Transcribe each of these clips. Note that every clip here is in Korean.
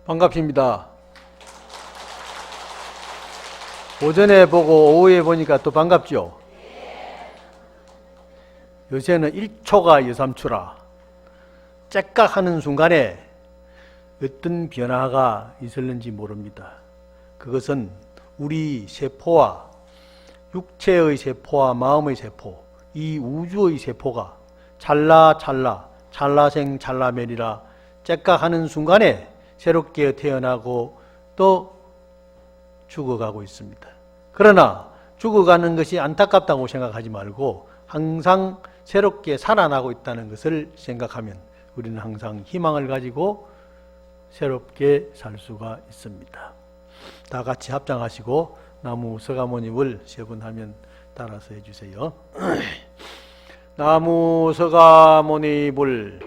반갑습니다. 오전에 보고 오후에 보니까 또 반갑죠? 요새는 1초가 여삼초라. 째깍하는 순간에 어떤 변화가 있었는지 모릅니다. 그것은 우리 세포와 육체의 세포와 마음의 세포, 이 우주의 세포가 찰나생 찰나멸이라 째깍하는 순간에 새롭게 태어나고 또 죽어가고 있습니다. 그러나 죽어가는 것이 안타깝다고 생각하지 말고 항상 새롭게 살아나고 있다는 것을 생각하면 우리는 항상 희망을 가지고 새롭게 살 수가 있습니다. 다 같이 합장하시고 나무 서가모니불 세 번 하면 따라서 해주세요. 나무 서가모니불,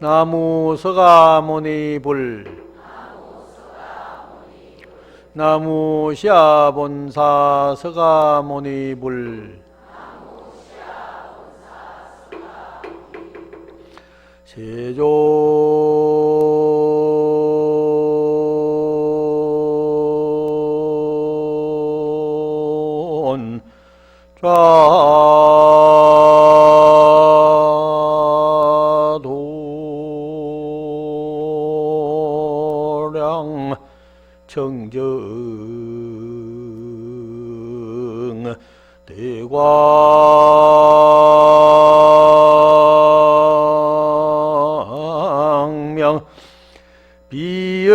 나무 서가모니불, 나무 시아본사 서가모니불, 세존 좌도량 청정 대광명 비여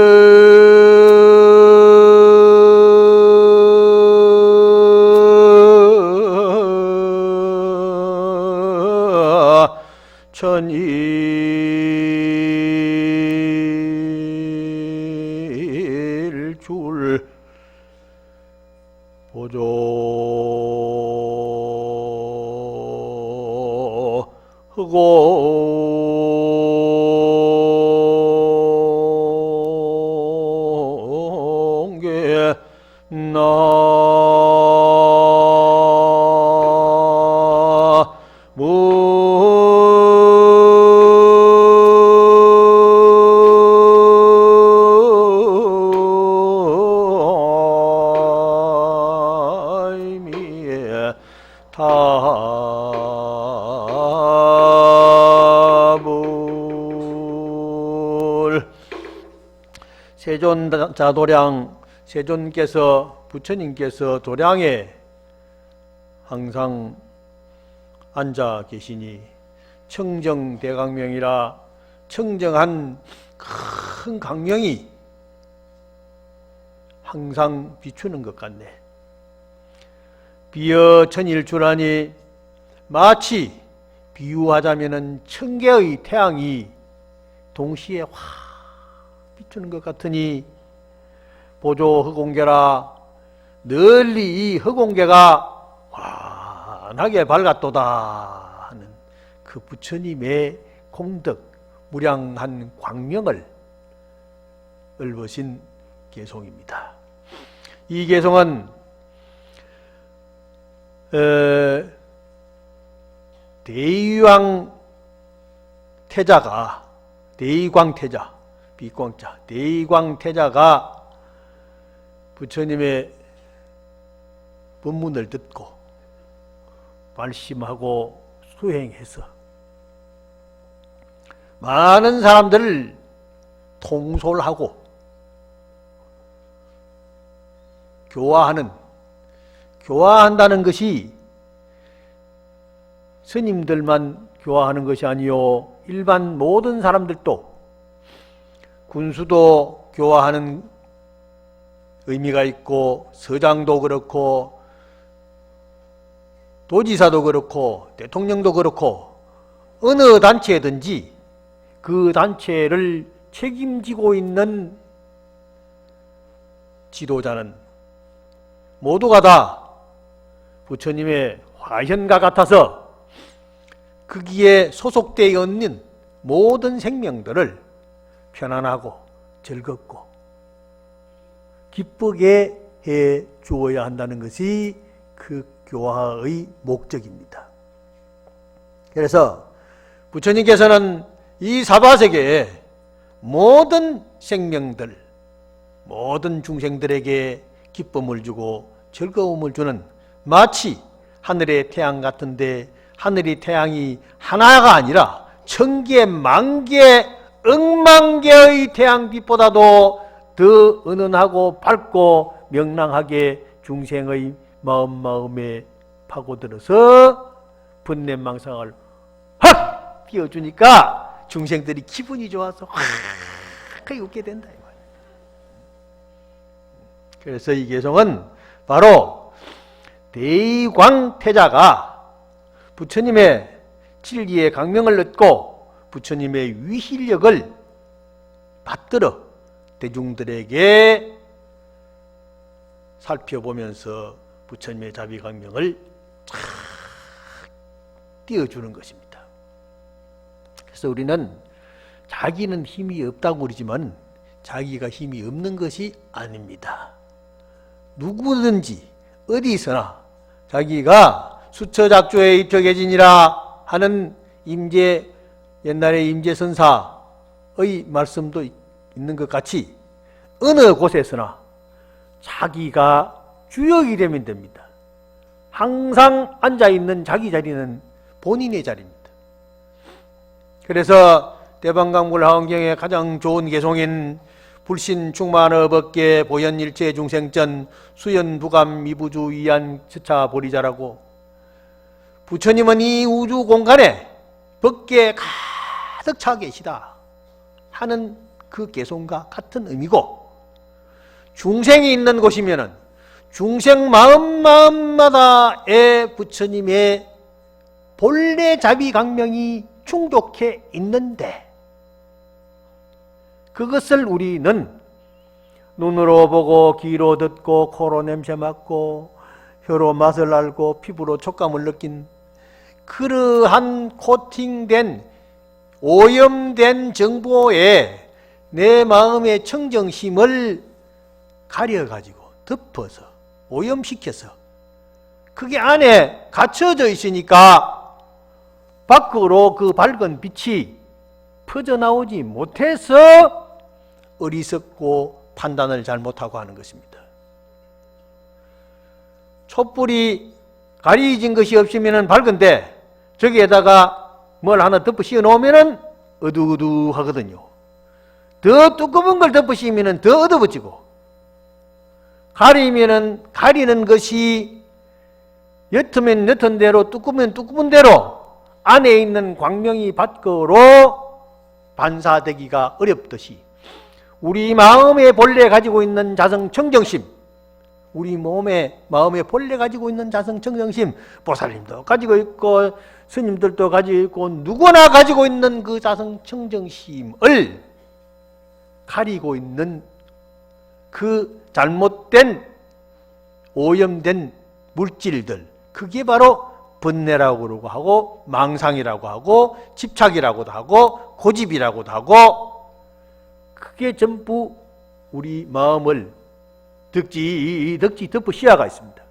천일줄 보조 흑공계 타불 세존자도량 세존께서 부처님께서 도량에 항상 앉아 계시니 청정대강명이라 청정한 큰 강명이 항상 비추는 것 같네. 비어 천일주라니 마치 비유하자면은 천개의 태양이 동시에 확 비추는 것 같으니 보조 흑공계라 널리 이 흑공계가 환하게 밝았도다 하는 그 부처님의 공덕 무량한 광명을 읊으신 개송입니다. 이 개송은 대의왕 태자가 대의광태자 비광자 대의광태자가 부처님의 법문을 듣고 말씀하고 수행해서 많은 사람들을 통솔하고 교화한다는 것이 스님들만 교화하는 것이 아니요 일반 모든 사람들도 군수도 교화하는 의미가 있고 서장도 그렇고 도지사도 그렇고 대통령도 그렇고 어느 단체든지 그 단체를 책임지고 있는 지도자는 모두가 다 부처님의 화현과 같아서 거기에 소속되어 있는 모든 생명들을 편안하고 즐겁고 기쁘게 해 주어야 한다는 것이 그 교화의 목적입니다. 그래서 부처님께서는 이 사바세계에 모든 생명들, 모든 중생들에게 기쁨을 주고 즐거움을 주는, 마치 하늘의 태양 같은데 하늘의 태양이 하나가 아니라 천개, 만개, 억만개의 태양빛보다도 더 은은하고 밝고 명랑하게 중생의 마음에 파고들어서 번뇌망상을 확 띄워주니까 중생들이 기분이 좋아서 확 웃게 된다. 그래서 이 개성은 바로 대광태자가 부처님의 진리의 강명을 얻고 부처님의 위실력을 받들어 대중들에게 살펴보면서 부처님의 자비강명을 쫙 띄워주는 것입니다. 그래서 우리는 자기는 힘이 없다고 그러지만 자기가 힘이 없는 것이 아닙니다. 누구든지 어디서나 자기가 수처작조에 입적해지니라 하는 옛날에 임재선사의 말씀도 있는 것 같이 어느 곳에서나 자기가 주역이 되면 됩니다. 항상 앉아있는 자기 자리는 본인의 자리입니다. 그래서 대방강불하원경의 가장 좋은 개송인 불신 충만어법계 보현일체 중생전 수연부감 미부주 이한 처차 보리자라고, 부처님은 이 우주 공간에 법계에 가득 차 계시다 하는 그 개송과 같은 의미고, 중생이 있는 곳이면은 중생 마음마다의 부처님의 본래 자비강명이 충족해 있는데, 그것을 우리는 눈으로 보고 귀로 듣고 코로 냄새 맡고 혀로 맛을 알고 피부로 촉감을 느낀 그러한 코팅된 오염된 정보에 내 마음의 청정심을 가려가지고 덮어서 오염시켜서 그게 안에 갇혀져 있으니까 밖으로 그 밝은 빛이 퍼져나오지 못해서 어리석고 판단을 잘못하고 하는 것입니다. 촛불이 가리진 것이 없으면 밝은데 저기에다가 뭘 하나 덮어 씌워 놓으면 어두어두하거든요. 더 두꺼운 걸 덮어 씌우면 더 어두워지고, 가리는 것이 옅으면 옅은 대로 두꺼우면 두꺼운 대로 안에 있는 광명이 밖으로 반사되기가 어렵듯이 우리 마음의 본래 가지고 있는 자성 청정심, 우리 마음에 본래 가지고 있는 자성 청정심, 보살님도 가지고 있고 스님들도 가지고 있고 누구나 가지고 있는 그 자성 청정심을 가리고 있는 그 잘못된 오염된 물질들, 그게 바로 번뇌라고 그러고 하고 망상이라고 하고 집착이라고도 하고 고집이라고도 하고, 그게 전부 우리 마음을 덕지 덮어 씌워가 있습니다.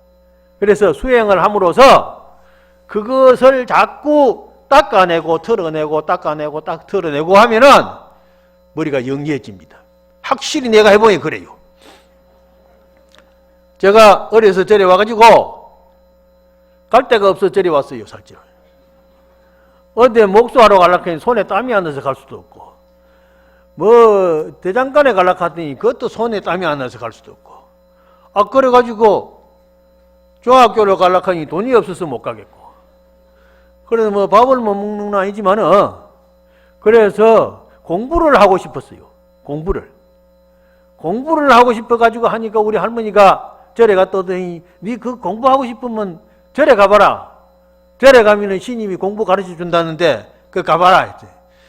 그래서 수행을 함으로써 그것을 자꾸 닦아내고 털어내고 닦아내고 딱 털어내고 하면은 머리가 영리해집니다. 확실히 내가 해보니 그래요. 제가 어려서 절에 와가지고 갈 데가 없어 절에 왔어요. 사실 어디 목수하러 가려고 하니 손에 땀이 안 나서 갈 수도 없고, 뭐 대장간에 가려고 하더니 그것도 손에 땀이 안 나서 갈 수도 없고, 그래가지고 중학교를 가려고 하니 돈이 없어서 못 가겠고, 그래서 뭐 밥을 못 먹는 건 아니지만은 그래서 공부를 하고 싶었어요. 공부를 하고 싶어가지고 하니까 우리 할머니가 절에 갔다 오더니 니 그 공부하고 싶으면 절에 가봐라. 절에 가면은 신임이 공부 가르쳐 준다는데 그 가봐라 했지.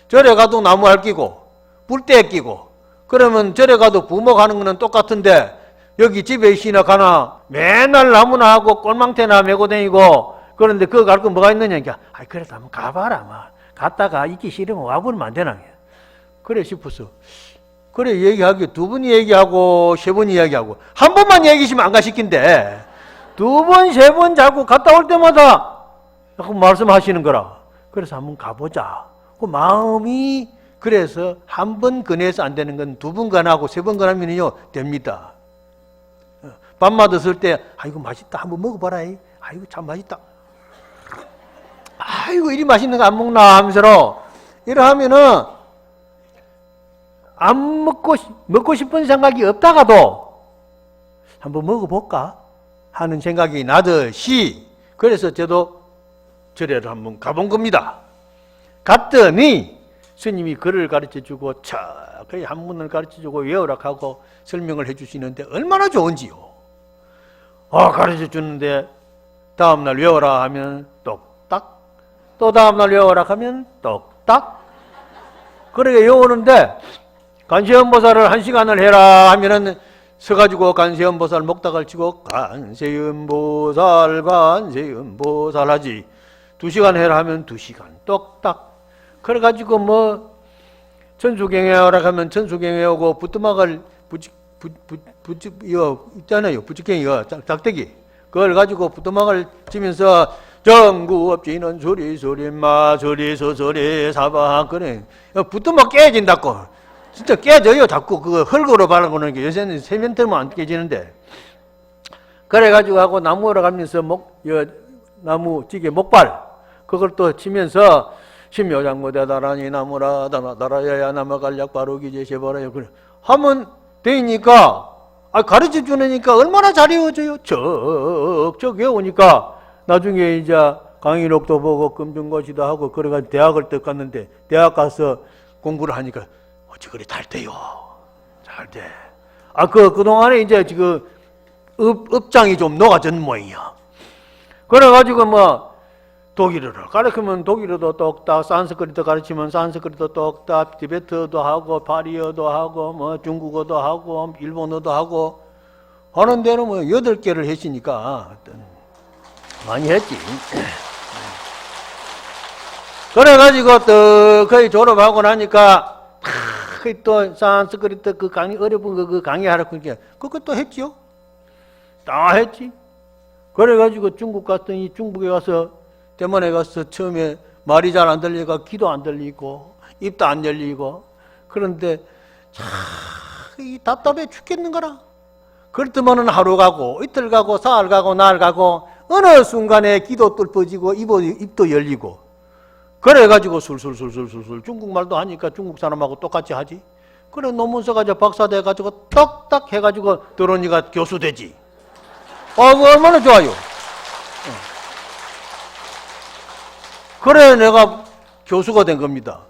절에 가도 나무 알 끼고 뿔대 끼고, 그러면 절에 가도 부모 가는 거는 똑같은데 여기 집에 있으나 가나 맨날 나무나 하고 꼴망태나 메고 다니고 그런데 그거 갈 거 뭐가 있느냐. 그러니까 그래도 한번 가봐라. 막 갔다가 있기 싫으면 와보면 안 되나. 그래 싶었어. 그래 얘기하기 두 번이 얘기하고 세 번이 얘기하고 한 번만 얘기하시면 안 가시긴데 두 번, 세 번 자꾸 갔다 올 때마다 자꾸 말씀하시는 거라. 그래서 한번 가보자. 그 마음이 그래서 한 번 건해서 안 되는 건 두 번 건하고 세 번 건하면요 됩니다. 밥맛 없을 때 아이고 맛있다 한번 먹어봐라. 아이고 참 맛있다. 아이고 이리 맛있는 거 안 먹나 하면서 이러하면은 안 먹고 싶은 생각이 없다가도 한번 먹어볼까 하는 생각이 나듯이, 그래서 저도 절에를 한번 가본 겁니다. 갔더니 스님이 글을 가르쳐주고 거의 한문을 가르쳐주고 외우라 하고 설명을 해주시는데 얼마나 좋은지요. 가르쳐주는데 다음날 외워라 하면 똑딱, 또 다음날 외워라 하면 똑딱. 그렇게 외우는데 관세음보살을 1시간을 해라 하면은 서가지고 관세음보살 목닥을 치고 관세음보살 하지. 2시간 해라 하면 2시간 똑딱. 그래가지고 뭐 천수경회하라 하면 천수경회 오고 부뚜막을 있잖아요. 부츠갱이가 작대기. 그걸 가지고 부뚜막을 치면서 정구업지는 소리 소리 사방 그래. 부뚜막 깨진다고. 진짜 깨져요. 자꾸 그거 흙으로 바라보는 게 요새는 세면대면 안 깨지는데. 그래가지고 하고 나무로 가면서 나무 찌개 목발 그걸 또 치면서 심묘장무대다라니 나무라 다라야야 나무갈약 바로기 제시해버려요. 그래 하면 되니까 가르쳐 주니까 얼마나 잘 외워져요. 척척 외우니까 나중에 이제 강의록도 보고 금중고시도 하고 그래가지고 대학을 딱 갔는데 대학 가서 공부를 하니까 어찌 그리 잘 돼요. 잘 돼. 그동안에 이제 지금 업장이 좀 녹아진 모양이야. 그래가지고 뭐 독일어를 가르치면 독일어도 똑딱, 산스크리트 가르치면 산스크리트 똑딱, 티베트어도 하고 파리어도 하고 뭐 중국어도 하고 일본어도 하고 하는 데는 뭐 8개를 했으니까 많이 했지. 그래가지고 또 거의 졸업하고 나니까 또 산스크리트 그 강의 어려운 그 강의하라고 그러니까 그것도 했지요. 다 했지. 그래가지고 중국 갔더니 중국에 가서 대만에 가서 처음에 말이 잘 안 들리니까 귀도 안 들리고 입도 안 열리고 그런데 참 답답해 죽겠는 거라. 그렇더만은 하루 가고 이틀 가고 사흘 가고 날 가고 어느 순간에 귀도 뚫어지고 입도 열리고 그래가지고 술술 중국말도 하니까 중국 사람하고 똑같이 하지. 그래 논문 써가지고 박사 돼가지고 떡딱 해가지고 들어오니까 교수 되지. 얼마나 좋아요. 그래 내가 교수가 된 겁니다.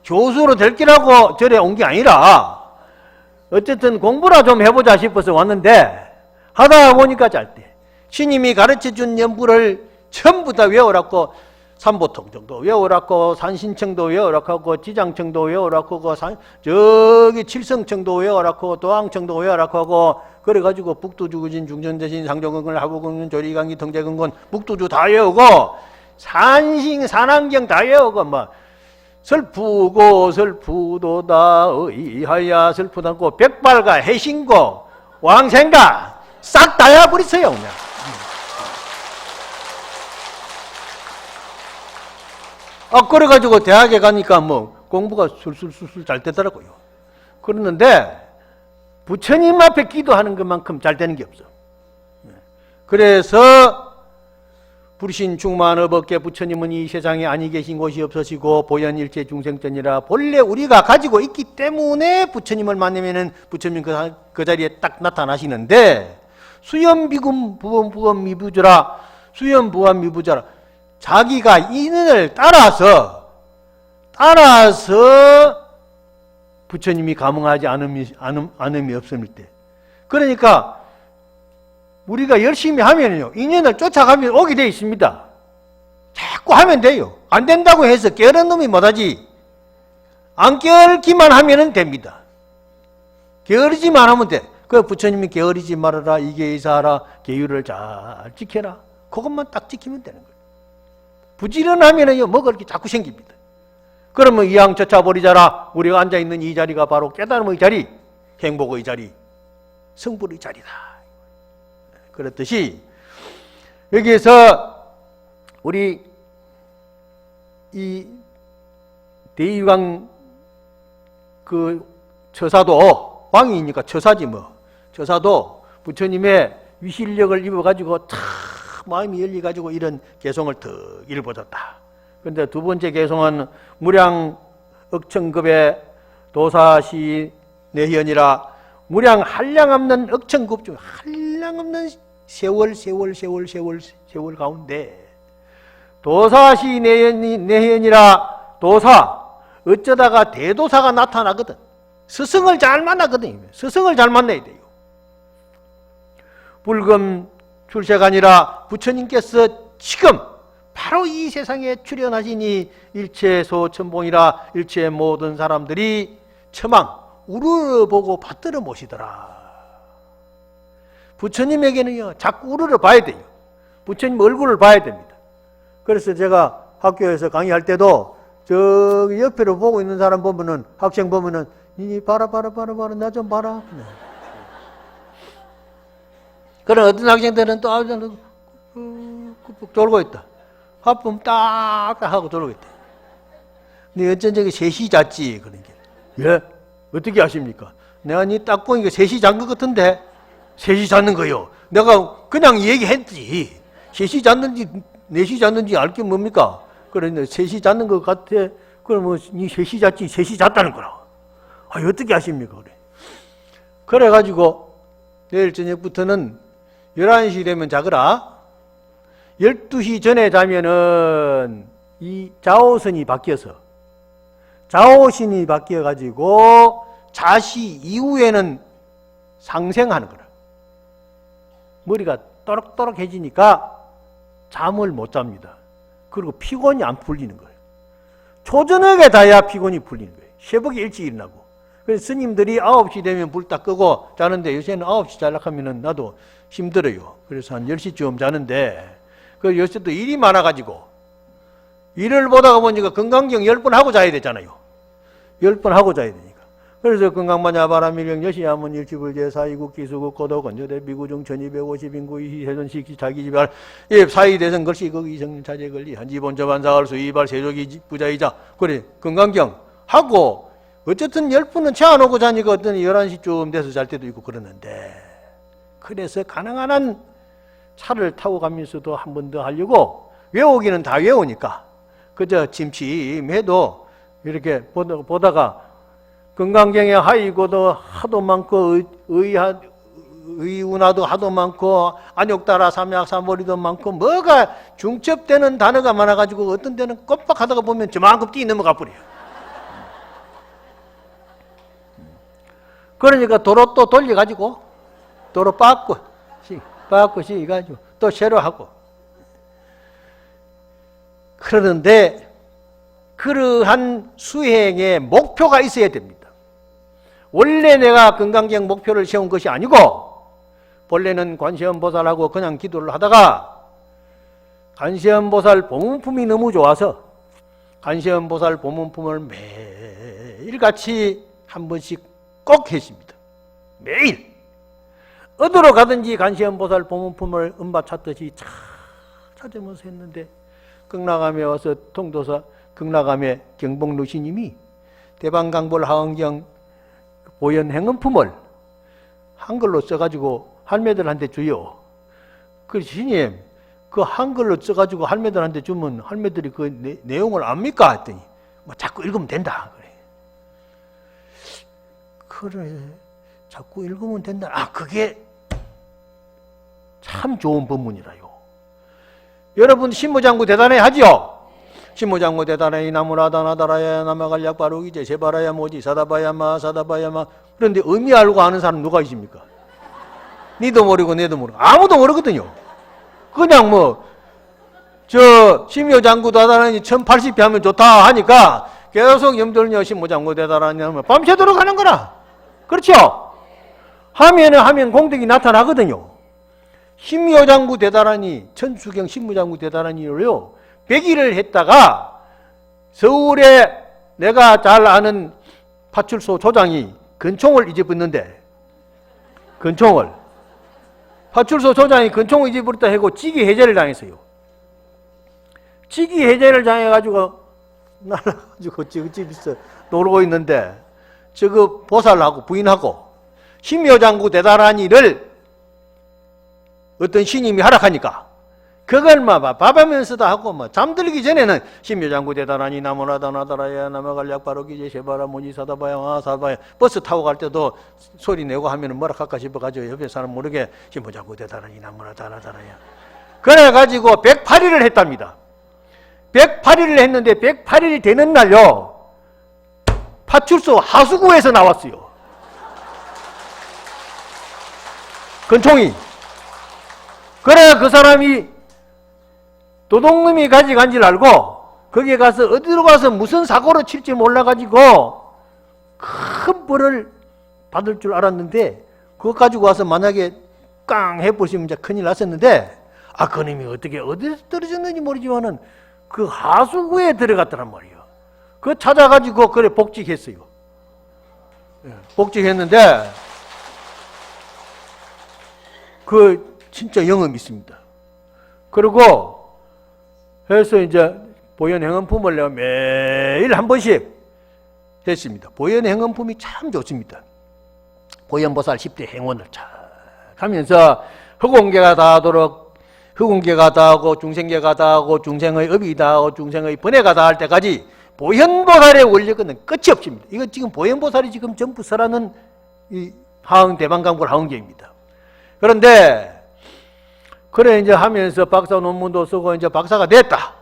교수로 될 기라고 절에 온 게 아니라 어쨌든 공부라 좀 해보자 싶어서 왔는데 하다 보니까 잘 돼. 스님이 가르쳐준 연부를 전부 다 외우라고 삼보통 정도 외우라고 산신청도 외우라고 지장청도 외우라고 저기 칠성청도 외우라고 도항청도 외우라고 하고 그래가지고 북두주구진 중전대신 상종근근 하부근근 조리강기 통제근근 북두주 다 외우고 산신 산안경 다 외우고 뭐 슬프고 슬프도다 의하야 슬프다고 백발가 해신고 왕생가 싹 다 해버렸어요 그냥. 그래가지고 대학에 가니까 뭐 공부가 술술 잘 되더라고요. 그러는데 부처님 앞에 기도하는 것만큼 잘 되는 게 없어. 그래서 불신 충만업업계 부처님은 이 세상에 아니 계신 곳이 없으시고 보현일체 중생전이라 본래 우리가 가지고 있기 때문에 부처님을 만나면은 부처님 그 자리에 딱 나타나시는데 수염비금 부엄 미부자라 수염부엄 미부자라 자기가 인연을 따라서 부처님이 감응하지 않음이 없을 때 그러니까 우리가 열심히 하면요 인연을 쫓아가면 오게 돼 있습니다. 자꾸 하면 돼요. 안 된다고 해서 게으른 놈이 못하지. 안 게으르기만 하면 됩니다. 게으르지만 하면 돼. 그 부처님이 게으르지 말아라 이계이사하라 계율을 잘 지켜라 그것만 딱 지키면 되는 거예요. 부지런하면요 먹을 게 자꾸 생깁니다. 그러면 이왕 쫓아버리자라 우리가 앉아있는 이 자리가 바로 깨달음의 자리 행복의 자리 성불의 자리다. 그렇듯이 여기에서 우리 이 대유강 그 처사도 왕이니까 처사지 뭐. 처사도 부처님의 위실력을 입어가지고 탁 마음이 열려가지고 이런 개성을 더 일궈줬다. 그런데 두 번째 개성은 무량 억천급의 도사시 내현이라 무량 한량없는 억천급 중 한량없는 세월 가운데 도사시 내현이라 도사 어쩌다가 대도사가 나타나거든. 스승을 잘 만나거든. 스승을 잘 만나야 돼요. 불금 출세가 아니라 부처님께서 지금 바로 이 세상에 출현하시니 일체 소천봉이라 일체 모든 사람들이 처망 우러러보고 받들어 모시더라. 부처님에게는요 자꾸 우러러 봐야 돼요. 부처님 얼굴을 봐야 됩니다. 그래서 제가 학교에서 강의할 때도 저기 옆으로 보고 있는 사람 보면은 학생 보면은 니 봐라 나 좀 봐라. 그런 어떤 학생들은 또 돌고 있다. 화품 딱 하고 돌고 있다. 근데 어쩐 저기 셋이 잤지 그런 게. 예? 어떻게 아십니까? 내가 니 딱 보니까 셋이 잔 것 같은데 셋이 잤는 거요. 내가 그냥 얘기했지. 셋이 잤는지 넷이 잤는지 알 게 뭡니까? 그런데 셋이 잤는 것 같아. 그럼 뭐 니 셋이 잤지 셋이 잤다는 거라. 아, 어떻게 아십니까? 그래. 그래가지고 내일 저녁부터는 11시 되면 자거라. 12시 전에 자면은 이 좌오선이 바뀌어서 좌오신이 바뀌어가지고 자시 이후에는 상생하는 거라. 머리가 또록또록해지니까 잠을 못 잡니다. 그리고 피곤이 안 풀리는 거예요. 초저녁에 자야 피곤이 풀리는 거예요. 새벽에 일찍 일어나고. 그래서 스님들이 9시 되면 불 딱 끄고 자는데 요새는 9시 자려고 하면은 나도 힘들어요. 그래서 한 10시쯤 자는데 그 요새 또 일이 많아가지고 일을 보다가 보니까 건강경 10번 하고 자야 되잖아요. 10번 하고 자야 되니까. 그래서 건강마냐 바람일령 여시야문 일치불제 사이국 기수국 고도 건조대 비구중 1250인구 이세존식 자기지발 예 사이대성 걸시 거기 이성 자제 걸리 한지본 저반사할 수이발 세족이 부자이자 그래 건강경 하고 어쨌든 10분은 채워놓고 자니까 어떤 11시쯤 돼서 잘 때도 있고 그러는데 그래서 가능한 한 차를 타고 가면서도 한 번 더 하려고 외우기는 다 외우니까 그저 침침해도 이렇게 보다가 건강경에 하이고도 하도 많고 의운하도 하도 많고 안욕따라 삼약삼머리도 많고 뭐가 중첩되는 단어가 많아가지고 어떤 데는 꼼빡하다가 보면 저만큼 뛰 넘어가 버려요. 그러니까 도로 또 돌려가지고 도로 빠꾸 시가지고 또 새로 하고 그러는데 그러한 수행에 목표가 있어야 됩니다. 원래 내가 건강경 목표를 세운 것이 아니고 본래는 관세음보살하고 그냥 기도를 하다가 관세음보살 보문품이 너무 좋아서 관세음보살 보문품을 매일같이 한 번씩 꼭 했습니다. 매일 어디로 가든지 관세음보살 보문품을 은바 찾듯이 차 찾으면서 했는데 극락암에 와서 통도사 극락암의 경복루 스님이 대방강볼 하은경 보현 행은품을 한글로 써가지고 할매들한테 주요. 그 스님 그 한글로 써가지고 할매들한테 주면 할매들이 그 내용을 압니까? 했더니 뭐 자꾸 읽으면 된다. 그래 자꾸 읽으면 된다. 아 그게 참 좋은 법문이라요. 여러분 신무장구 대단해 하지요? 신무장구 대단해 나무라다나다라야 나마갈약 바루기제 제바라야 모지 사다바야마 사다바야마. 그런데 의미 알고 아는 사람 누가 있습니까? 니도 모르고 내도 모르고 아무도 모르거든요. 그냥 뭐 저 심요장구 대단하니 1080배 하면 좋다 하니까 계속 염돌녀 신무장구 대단하니 하면 밤새도록 하는 거라. 그렇죠? 하면 공덕이 나타나거든요. 심요장구 대단하니 천수경 신무장구 대단하니로요 100일을 했다가 서울에 내가 잘 아는 파출소 조장이 근총을 잊어버렸는데 근총을 파출소 조장이 근총을 잊어버렸다 하고 찌기 해제를 당했어요. 찌기 해제를 당해가지고 날아가지고 집에서 놀고 있는데 저거 보살하고 부인하고 심묘장구 대단하니를 어떤 신임이 하락하니까 그걸 막 밥하면서도 하고 뭐 잠들기 전에는 심묘장구 대단하니 나무나다 나다라야 나무갈 약바로기제 제바라 모지사다바야 사다바야 버스 타고 갈 때도 소리 내고 하면은 뭐라 할까 싶어가지고 옆에 사람 모르게 심묘장구 대단하니 나무나다 나다라야 그래가지고 108일을 했답니다. 108일을 했는데 108일 되는 날요 파출소 하수구에서 나왔어요. 권총이. 그래 그 사람이 도둑놈이 가져간 줄 알고 거기에 가서 어디로 가서 무슨 사고로 칠지 몰라가지고 큰 벌을 받을 줄 알았는데 그거 가지고 와서 만약에 깡 해보시면 이제 큰일 났었는데 그놈이 어떻게 어디서 떨어졌는지 모르지만은 그 하수구에 들어갔더란 말이에요. 그거 찾아가지고 그래 복직했어요. 복직했는데 그 진짜 영험이 있습니다. 그리고 해서 이제 보현 행언품을 내가 매일 한 번씩 했습니다. 보현 행언품이 참 좋습니다. 보현보살 10대 행원을 잘 하면서 흑공계가 다하도록 흑공계가 다하고 중생계가 다하고 중생의 업이 다하고 중생의 번뇌가 다할 때까지 보현보살의 원력은 끝이 없습니다. 이거 지금 보현보살이 지금 전부 설하는 이 하흥대방강불 하흥계입니다. 그런데 그래 이제 하면서 박사 논문도 쓰고 이제 박사가 됐다.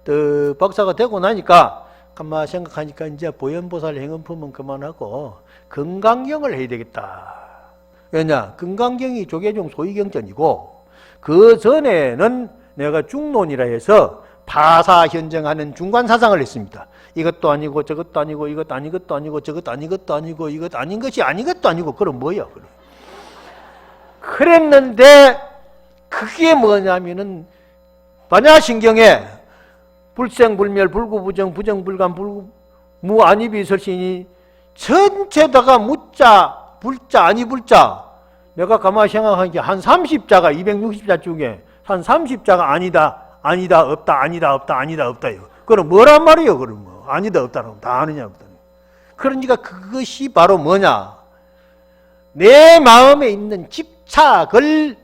또 박사가 되고 나니까 가만 생각하니까 이제 보현보살 행언품은 그만하고 건강경을 해야 되겠다. 왜냐? 건강경이 조계종 소위경전이고 그 전에는 내가 중론이라 해서 파사 현정하는 중간사상을 했습니다. 이것도 아니고 저것도 아니고 이것 아닌 것도 아니고 저것 아닌 것도 아니고 이것 아닌 것이 아닌 것도 아니고 그럼 뭐야? 그랬는데 그게 뭐냐면은 반야신경에 불생불멸 불구부정 부정불감 무아니비 설신이 전체다가 무자 불자 아니불자 내가 가만히 생각하니까 한 30자가 260자 중에 한 30자가 아니다 아니다 없다 아니다 없다 아니다 없다요. 그럼 뭐란 말이에요? 그럼 뭐 아니다 없다는 다 아느냐 없다. 그러니까 그것이 바로 뭐냐? 내 마음에 있는 집착을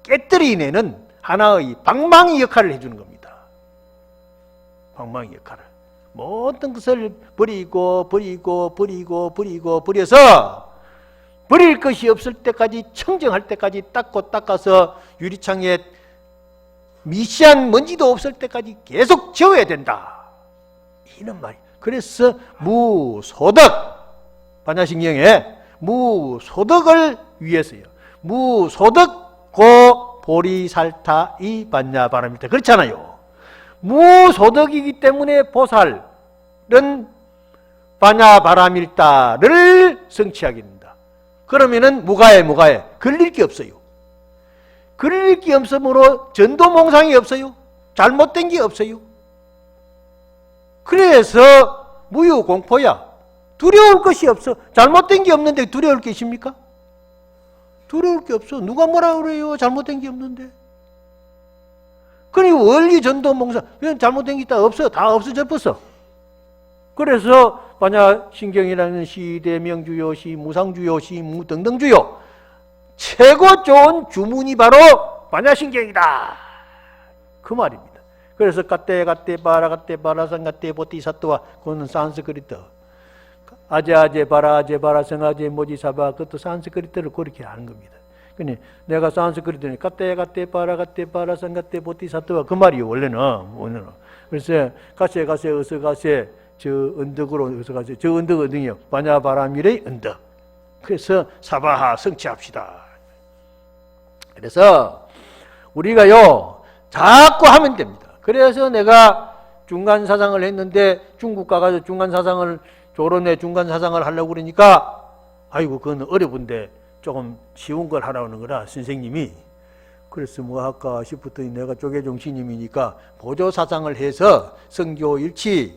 깨뜨리내는 하나의 방망이 역할을 해주는 겁니다. 방망이 역할을. 모든 것을 버리고 버려서 버릴 것이 없을 때까지 청정할 때까지 닦아서 유리창에 미시한 먼지도 없을 때까지 계속 지워야 된다. 이런 말이. 그래서 무소득 반야신경에 무소득을 위해서요. 무소득 고 보리살타 이 반야바람일다. 그렇잖아요. 무소득이기 때문에 보살은 반야바람일다를 성취하게 된다. 그러면은 무가해 걸릴 게 없어요. 걸릴 게 없으므로 전도몽상이 없어요. 잘못된 게 없어요. 그래서 무유공포야. 두려울 것이 없어. 잘못된 게 없는데 두려울 게 있습니까? 두려울 게 없어. 누가 뭐라 그래요? 잘못된 게 없는데. 그리고 원리 전도몽상 그냥 잘못된 게 있다 없어. 다 없어져 버렸어. 그래서 반야신경이라는 시대명주요, 시무상주요, 시무 등등주요 최고 좋은 주문이 바로 반야신경이다. 그 말입니다. 그래서 가떼 바라산 가떼 보티사토와 그거는 산스크리트. 아제 바라 성아제 모지사바 그것도 산스크리트를 그렇게 하는 겁니다. 그러니 내가 산스크리트는 가떼 바라산 가떼 보티사토와 그 말이요 원래는. 그래서 가세 어서 가세 저 언덕으로 어서 가세 저 언덕 어디요? 반야바라밀의 언덕. 그래서 사바하 성취합시다. 그래서 우리가요 자꾸 하면 됩니다. 그래서 내가 중간 사상을 했는데 중국 가가지고 중간 사상을 조론에 중간 사상을 하려고 그러니까 아이고 그건 어려운데 조금 쉬운 걸 하라는 거라 선생님이. 그래서 뭐 할까 싶었더니 내가 조계종 신임이니까 보조 사상을 해서 성교 일치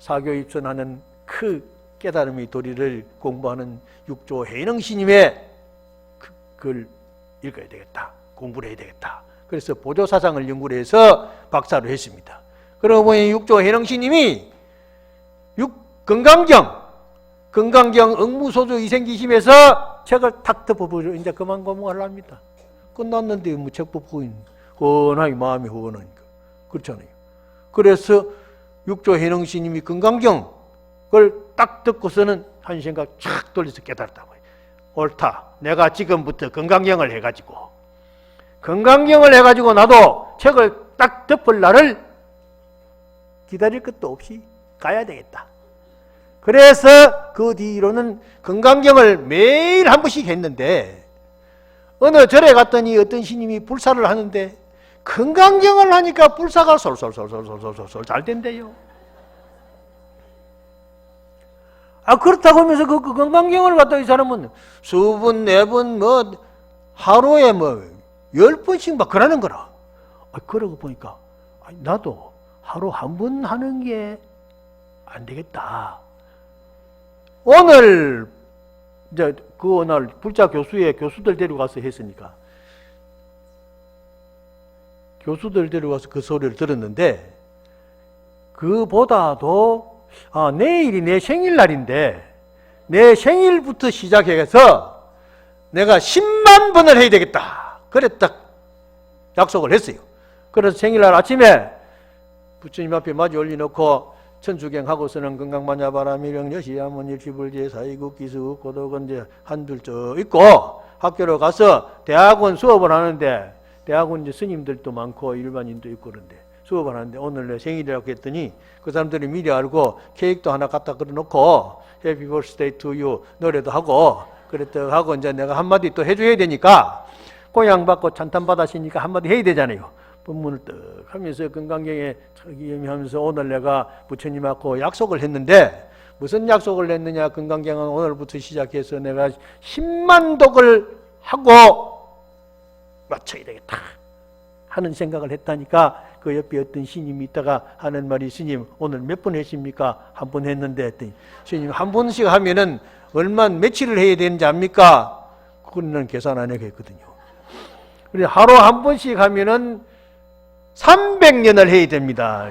사교 입선하는 그 깨달음의 도리를 공부하는 육조 해능 스님의 그걸 읽어야 되겠다. 공부를 해야 되겠다. 그래서 보조 사상을 연구를 해서 박사를 했습니다. 그러고 보니 육조 해능 스님이 건강경 건강경 응무소주 이생기심에서 책을 탁 덮어버려. 이제 그만 고문하랍니다. 끝났는데 뭐 책 덮고 있는 건하게 마음이 허원하니까. 그렇잖아요. 그래서 육조 해능스님이 건강경을 딱 듣고서는 한 생각 촥 돌려서 깨달았다고 해요. 옳다. 내가 지금부터 건강경을 해가지고 나도 책을 딱 덮을 날을 기다릴 것도 없이 가야 되겠다. 그래서 그 뒤로는 건강경을 매일 한 번씩 했는데 어느 절에 갔더니 어떤 스님이 불사를 하는데 건강경을 하니까 불사가 솔솔솔솔솔솔솔 잘 된대요. 그렇다고 하면서 그 건강경을 갖다 이 사람은 수분, 네분, 하루에 10번씩 막 그러는 거라. 그러고 보니까 나도 하루 한 번 하는 게 안 되겠다. 오늘 이제 그날 불자 교수에 교수들 데려가서 했으니까 교수들 데려가서 그 소리를 들었는데 그보다도 내일이 내 생일날인데 내 생일부터 시작해서 내가 10만 번을 해야 되겠다. 그래 딱 약속을 했어요. 그래서 생일날 아침에 부처님 앞에 마주 올려놓고 천주경하고서는 건강만야바라미령 여시야문 일시불제 사이국기수 고도건제 한둘 쭉 있고 학교로 가서 대학원 수업을 하는데 대학원 이제 스님들도 많고 일반인도 있고 그런데 수업을 하는데 오늘 내 생일이라고 했더니 그 사람들이 미리 알고 케이크도 하나 갖다 그려놓고 Happy Birthday to you 노래도 하고 그랬다 하고 이제 내가 한마디 또 해줘야 되니까 고향받고 찬탄받았으니까 한마디 해야 되잖아요. 본문을 뜩 하면서 건강경에 하면서 오늘 내가 부처님하고 약속을 했는데 무슨 약속을 했느냐. 건강경은 오늘부터 시작해서 내가 10만 독을 하고 마쳐야 되겠다 하는 생각을 했다니까 그 옆에 어떤 스님이 있다가 하는 말이 스님 오늘 몇 번 했습니까? 한 번 했는데 했더니 스님 한 번씩 하면은 며칠을 해야 되는지 압니까? 그거는 계산 안 하게 했거든요. 그래 하루 한 번씩 하면은 300년을 해야 됩니다.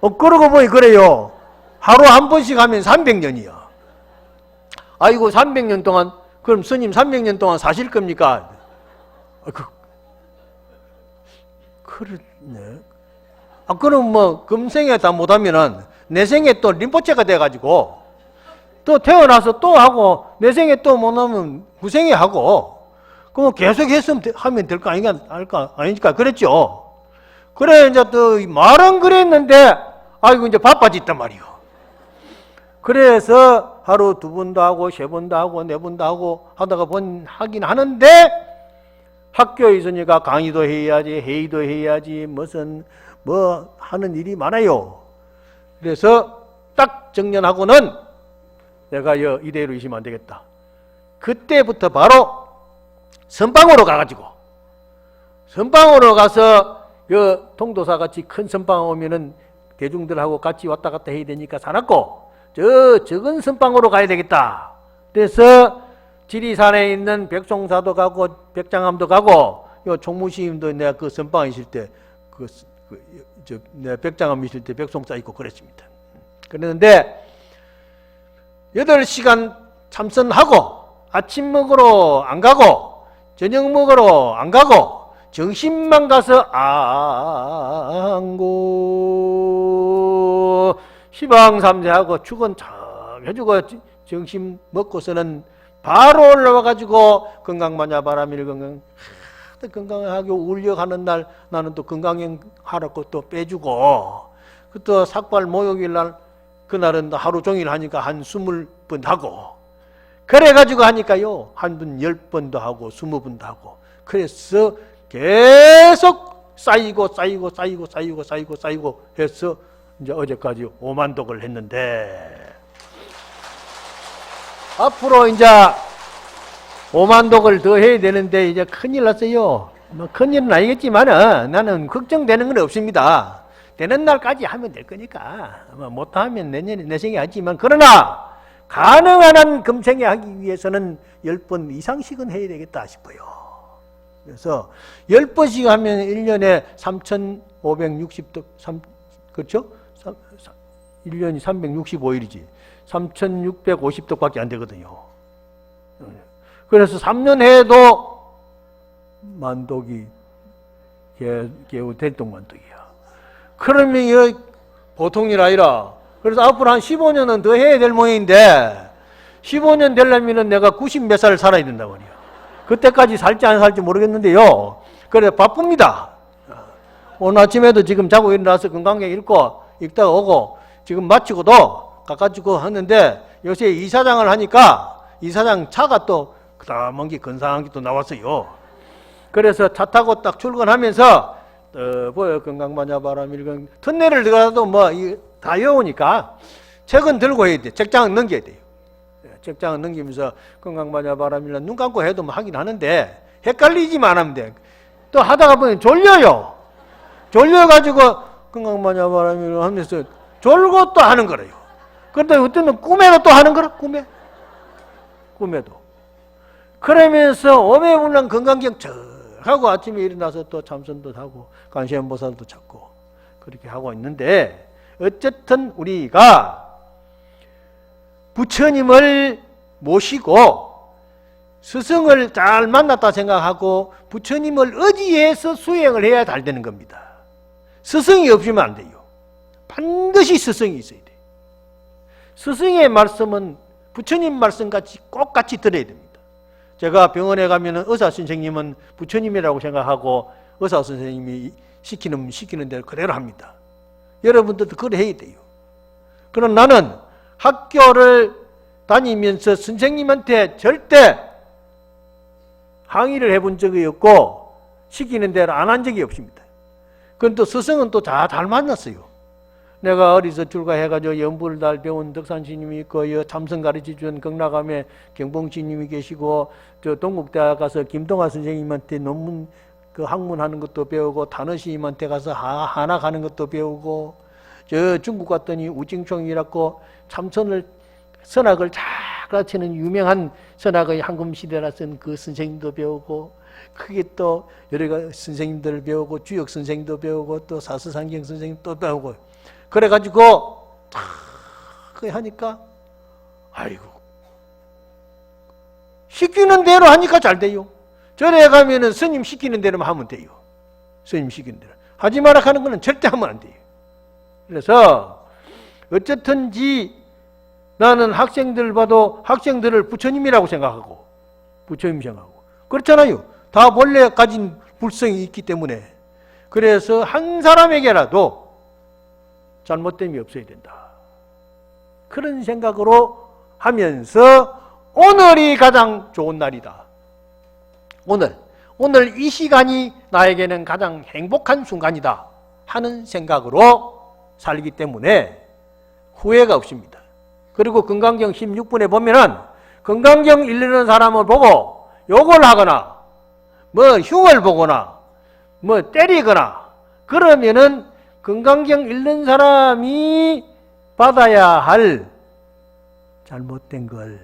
그러고 보니 그래요. 하루 한 번씩 하면 300년이야. 아이고 300년 동안 그럼 스님 300년 동안 사실 겁니까? 그렇네. 그럼 금생에 다 못하면은 내생에 또 림포체가 돼가지고 또 태어나서 또 하고 내생에 또 못하면 후생에 하고 그럼 계속 하면 될 거 아니니까 그랬죠. 그래 이제 또 말은 그랬는데 아이고 이제 바빠졌단 말이요. 그래서 하루 2번도 하고 3번도 하고 4번도 하고 하다가 하긴 하는데 학교에 있으니까 강의도 해야지 회의도 해야지 무슨 하는 일이 많아요. 그래서 딱 정년하고는 내가 이대로 있으면 안 되겠다. 그때부터 바로 선방으로 가가지고 선방으로 가서 통도사 같이 큰 선방 오면은 대중들하고 같이 왔다 갔다 해야 되니까 사놨고 적은 선방으로 가야 되겠다. 그래서 지리산에 있는 백송사도 가고 백장암도 가고 총무스님도 내가 그 선방에 있을 때 내가 백장암 있을 때 백송사 있고 그랬습니다. 그랬는데 8시간 참선하고 아침 먹으러 안 가고 저녁 먹으러 안 가고 정신만 가서 안고 시방삼재하고 축은 참 해주고 정신 먹고서는 바로 올라와가지고 건강만야바라밀 건강하게 울려가는 날 나는 또 건강행 하라고 또 빼주고 또 삭발 모욕일 날 그날은 하루 종일 하니까 한 20번 하고 그래가지고 하니까요. 한 번 10번도 하고 20번도 하고 그래서 계속 쌓이고 해서 이제 어제까지 5만 독을 했는데 앞으로 이제 5만 독을 더 해야 되는데 이제 큰일 났어요. 큰일은 아니겠지만은 나는 걱정되는 건 없습니다. 되는 날까지 하면 될 거니까 못하면 내년에 내생에 하지만 그러나 가능한 한 금생에 하기 위해서는 10번 이상씩은 해야 되겠다 싶어요. 그래서 10번씩 하면 1년에 3,560도, 그렇죠? 1년이 365일이지. 3650독밖에 안 되거든요. 그래서 3년 해도 만독이 겨우 대통만독이야. 그러면 이거 보통 일 아니라. 그래서 앞으로 한 15년은 더 해야 될 모양인데 15년 되려면 내가 90 몇 살 살아야 된다고 말이야. 그때까지 살지 안 살지 모르겠는데요. 그래 바쁩니다. 오늘 아침에도 지금 자고 일어나서 건강경 읽다가 오고 지금 마치고도 가가지고 하는데 요새 이사장을 하니까 이사장 차가 또 그다음한 게 근사한 게 또 나왔어요. 그래서 차 타고 딱 출근하면서 보여 건강만야 바람일건 터널을 들어가도 뭐 다 여우니까 책은 들고 해야 돼. 책장은 넘겨야 돼요. 책장은 넘기면서 건강만야 바람일건 눈 감고 해도 뭐 하긴 하는데 헷갈리지만 하면 돼. 또 하다가 보면 졸려요. 졸려가지고 건강만야 바람일건 하면서 졸고 또 하는 거래요. 그런데 어떤 꿈에도 또 하는 거라. 꿈에도. 그러면서 오매불랑 건강경 척 하고 아침에 일어나서 또 참선도 하고 관세음보살도 찾고 그렇게 하고 있는데 어쨌든 우리가 부처님을 모시고 스승을 잘 만났다 생각하고 부처님을 의지해서 수행을 해야 잘 되는 겁니다. 스승이 없으면 안 돼요. 반드시 스승이 있어야 돼요. 스승의 말씀은 부처님 말씀같이 꼭 같이 들어야 됩니다. 제가 병원에 가면 의사 선생님은 부처님이라고 생각하고 의사 선생님이 시키는 대로 그대로 합니다. 여러분들도 그래 해야 돼요. 그럼 나는 학교를 다니면서 선생님한테 절대 항의를 해본 적이 없고 시키는 대로 안 한 적이 없습니다. 그건 또 스승은 또 잘 만났어요. 내가 어디서 출가해가지고 연불 달 배운 덕산 스님이 있고 참선 가르쳐준 경락암에 경봉 스님이 계시고 저 동국대학 가서 김동아 선생님한테 논문 그 학문하는 것도 배우고 단어 스님한테 가서 하나 가는 것도 배우고 저 중국 갔더니 우징총이라고 참선을 선학을 잘 가르치는 유명한 선학의 황금시대라 쓴 그 선생님도 배우고 크게 또 여러 선생님들을 배우고 주역 선생님도 배우고 또 사스상경 선생님도 배우고 그래가지고 다 그렇게 하니까 아이고 시키는 대로 하니까 잘 돼요. 절에 가면은 스님 시키는 대로만 하면 돼요. 스님 시키는 대로 하지 마라 하는 거는 절대 하면 안 돼요. 그래서 어쨌든지 나는 학생들 봐도 학생들을 부처님이라고 생각하고 부처님 생각하고 그렇잖아요. 다 본래 가진 불성이 있기 때문에 그래서 한 사람에게라도 잘못됨이 없어야 된다. 그런 생각으로 하면서 오늘이 가장 좋은 날이다. 오늘 이 시간이 나에게는 가장 행복한 순간이다 하는 생각으로 살기 때문에 후회가 없습니다. 그리고 건강경 16분에 보면은 건강경 읽는 사람을 보고 욕을 하거나 뭐 흉을 보거나 뭐 때리거나 그러면은 건강경 읽는 사람이 받아야 할 잘못된 걸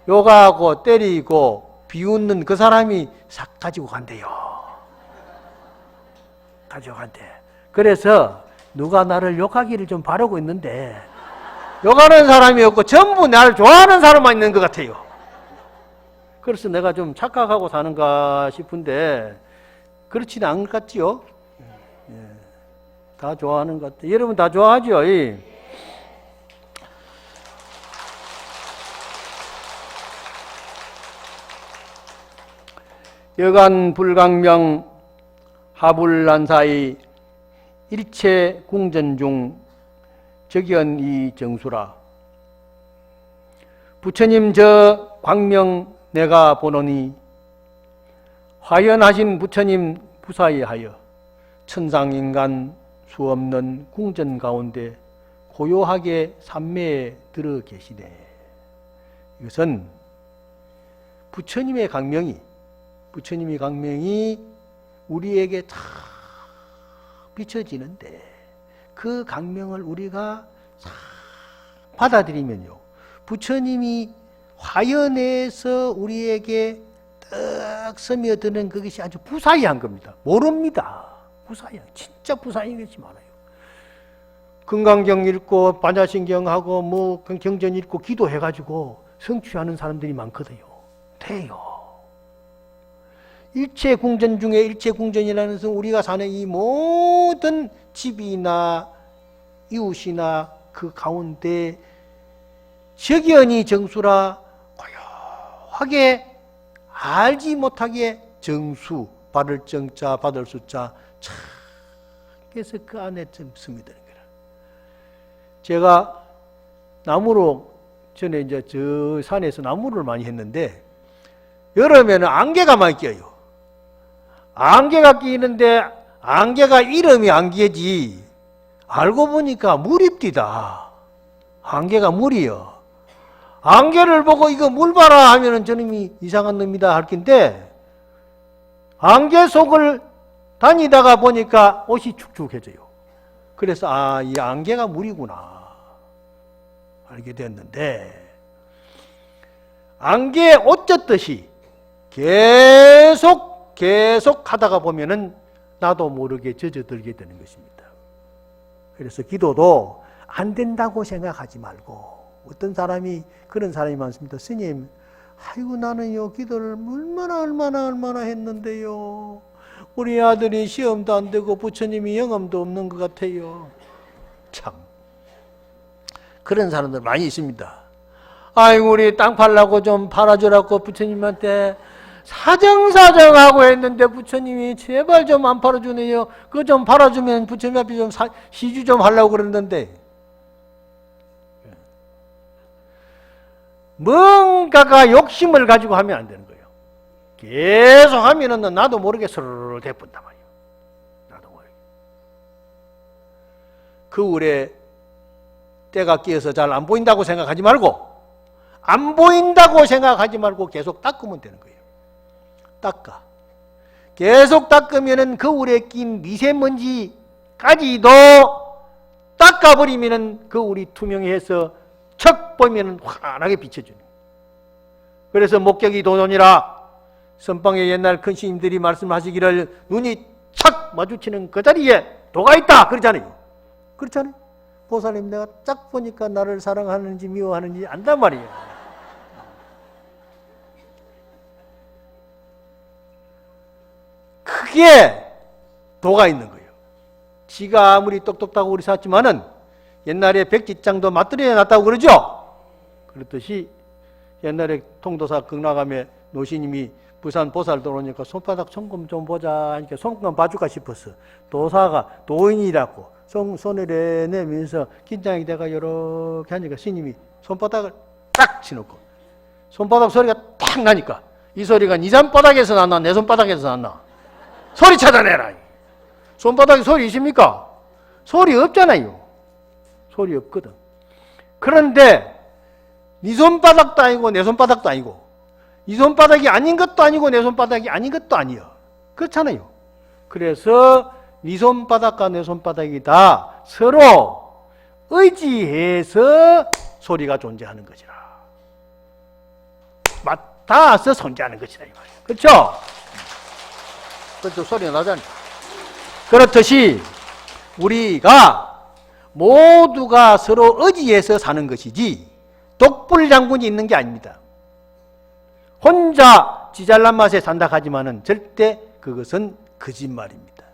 욕하고 때리고 비웃는 그 사람이 싹 가지고 간대요. 가지고 간대. 그래서 누가 나를 욕하기를 좀 바라고 있는데 욕하는 사람이 없고 전부 나를 좋아하는 사람만 있는 것 같아요. 그래서 내가 좀 착각하고 사는가 싶은데 그렇지는 않은 것 같지요? 다 좋아하는 것 같아요. 여러분 다 좋아하죠? 여간 불강명 하불난사의 일체 궁전 중 적연 이 정수라. 부처님 저 광명 내가 보노니 화연하신 부처님 부사이하여 천상인간 수없는 궁전 가운데 고요하게 삼매에 들어 계시네. 이것은 부처님의 강명이 우리에게 다 비춰지는데 그 강명을 우리가 다 받아들이면요. 부처님이 화연에서 우리에게 딱 스며드는 그것이 아주 부사이한 겁니다. 모릅니다. 부사이한. 진짜 부사이한 것이 많아요. 금강경 읽고 반야신경하고 뭐 경전 읽고 기도해가지고 성취하는 사람들이 많거든요. 돼요. 일체궁전 중에 일체궁전이라는 것은 우리가 사는 이 모든 집이나 이웃이나 그 가운데 적연이 정수라 고요하게 알지 못하게 정수, 받을 정자, 받을 숫자 참 그래서 그 안에 좀 스며드는 거라. 제가 나무로 전에 이제 저 산에서 나무를 많이 했는데 여름에는 안개가 많이 껴요. 안개가 끼는데 안개가 이름이 안개지 알고 보니까 물입디다. 안개가 물이요. 안개를 보고 이거 물 봐라 하면은 저놈이 이상한 놈이다 할 텐데 안개 속을 다니다가 보니까 옷이 축축해져요. 그래서 이 안개가 물이구나 알게 됐는데 안개에 옷 젖듯이 계속 하다가 보면은 나도 모르게 젖어들게 되는 것입니다. 그래서 기도도 안 된다고 생각하지 말고 어떤 사람이 그런 사람이 많습니다. 스님, 아이고 나는요 기도를 얼마나 했는데요. 우리 아들이 시험도 안 되고 부처님이 영험도 없는 것 같아요. 참 그런 사람들 많이 있습니다. 아이고 우리 땅 팔라고 좀 팔아주라고 부처님한테 사정사정하고 했는데 부처님이 제발 좀 안 팔아주네요. 그거 좀 팔아주면 부처님 앞에 좀 시주 좀 하려고 그러는데 뭔가가 욕심을 가지고 하면 안 되는 거예요. 계속 하면은 나도 모르게 스르르 대뿐단 말이에요. 나도 모르게. 그 울에 때가 끼어서 잘 안 보인다고 생각하지 말고 안 보인다고 생각하지 말고 계속 닦으면 되는 거예요. 닦아. 계속 닦으면은 그 울에 낀 미세먼지까지도 닦아버리면은 그 울이 투명해서 척 보면은 환하게 비춰주는. 그래서 목격이 도돈이라 선방의 옛날 큰 스님들이 말씀하시기를 눈이 착 마주치는 그 자리에 도가 있다 그러잖아요. 그렇잖아요. 보살님 내가 딱 보니까 나를 사랑하는지 미워하는지 안단 말이에요. 크게 도가 있는 거예요. 지가 아무리 똑똑하고 우리 샀지만은 옛날에 백지장도 맞들여 놨다고 그러죠? 그렇듯이 옛날에 통도사 극락암에 노시님이 부산 보살 들어오니까 손바닥 손금 좀 보자 하니까 손금 봐줄까 싶었어. 도사가 도인이라고 손을 내면서 긴장이 돼가 이렇게 하니까 스님이 손바닥을 딱 치놓고 손바닥 소리가 딱 나니까 이 소리가 네 손바닥에서 났나 내 손바닥에서 났나 소리 찾아내라. 손바닥에 소리 있습니까? 소리 없잖아요. 소리 없거든. 그런데 네 손바닥도 아니고 내 손바닥도 아니고 이 손바닥이 아닌 것도 아니고 내 손바닥이 아닌 것도 아니야. 그렇잖아요. 그래서 네 손바닥과 내 손바닥이 다 서로 의지해서 소리가 존재하는 것이라. 맞닿아서 존재하는 것이다 이 말이야. 그렇죠? 그렇죠. 소리가 나잖아요. 그렇듯이 우리가 모두가 서로 의지해서 사는 것이지 독불장군이 있는 게 아닙니다. 혼자 지잘난 맛에 산다 하지만은 절대 그것은 거짓말입니다.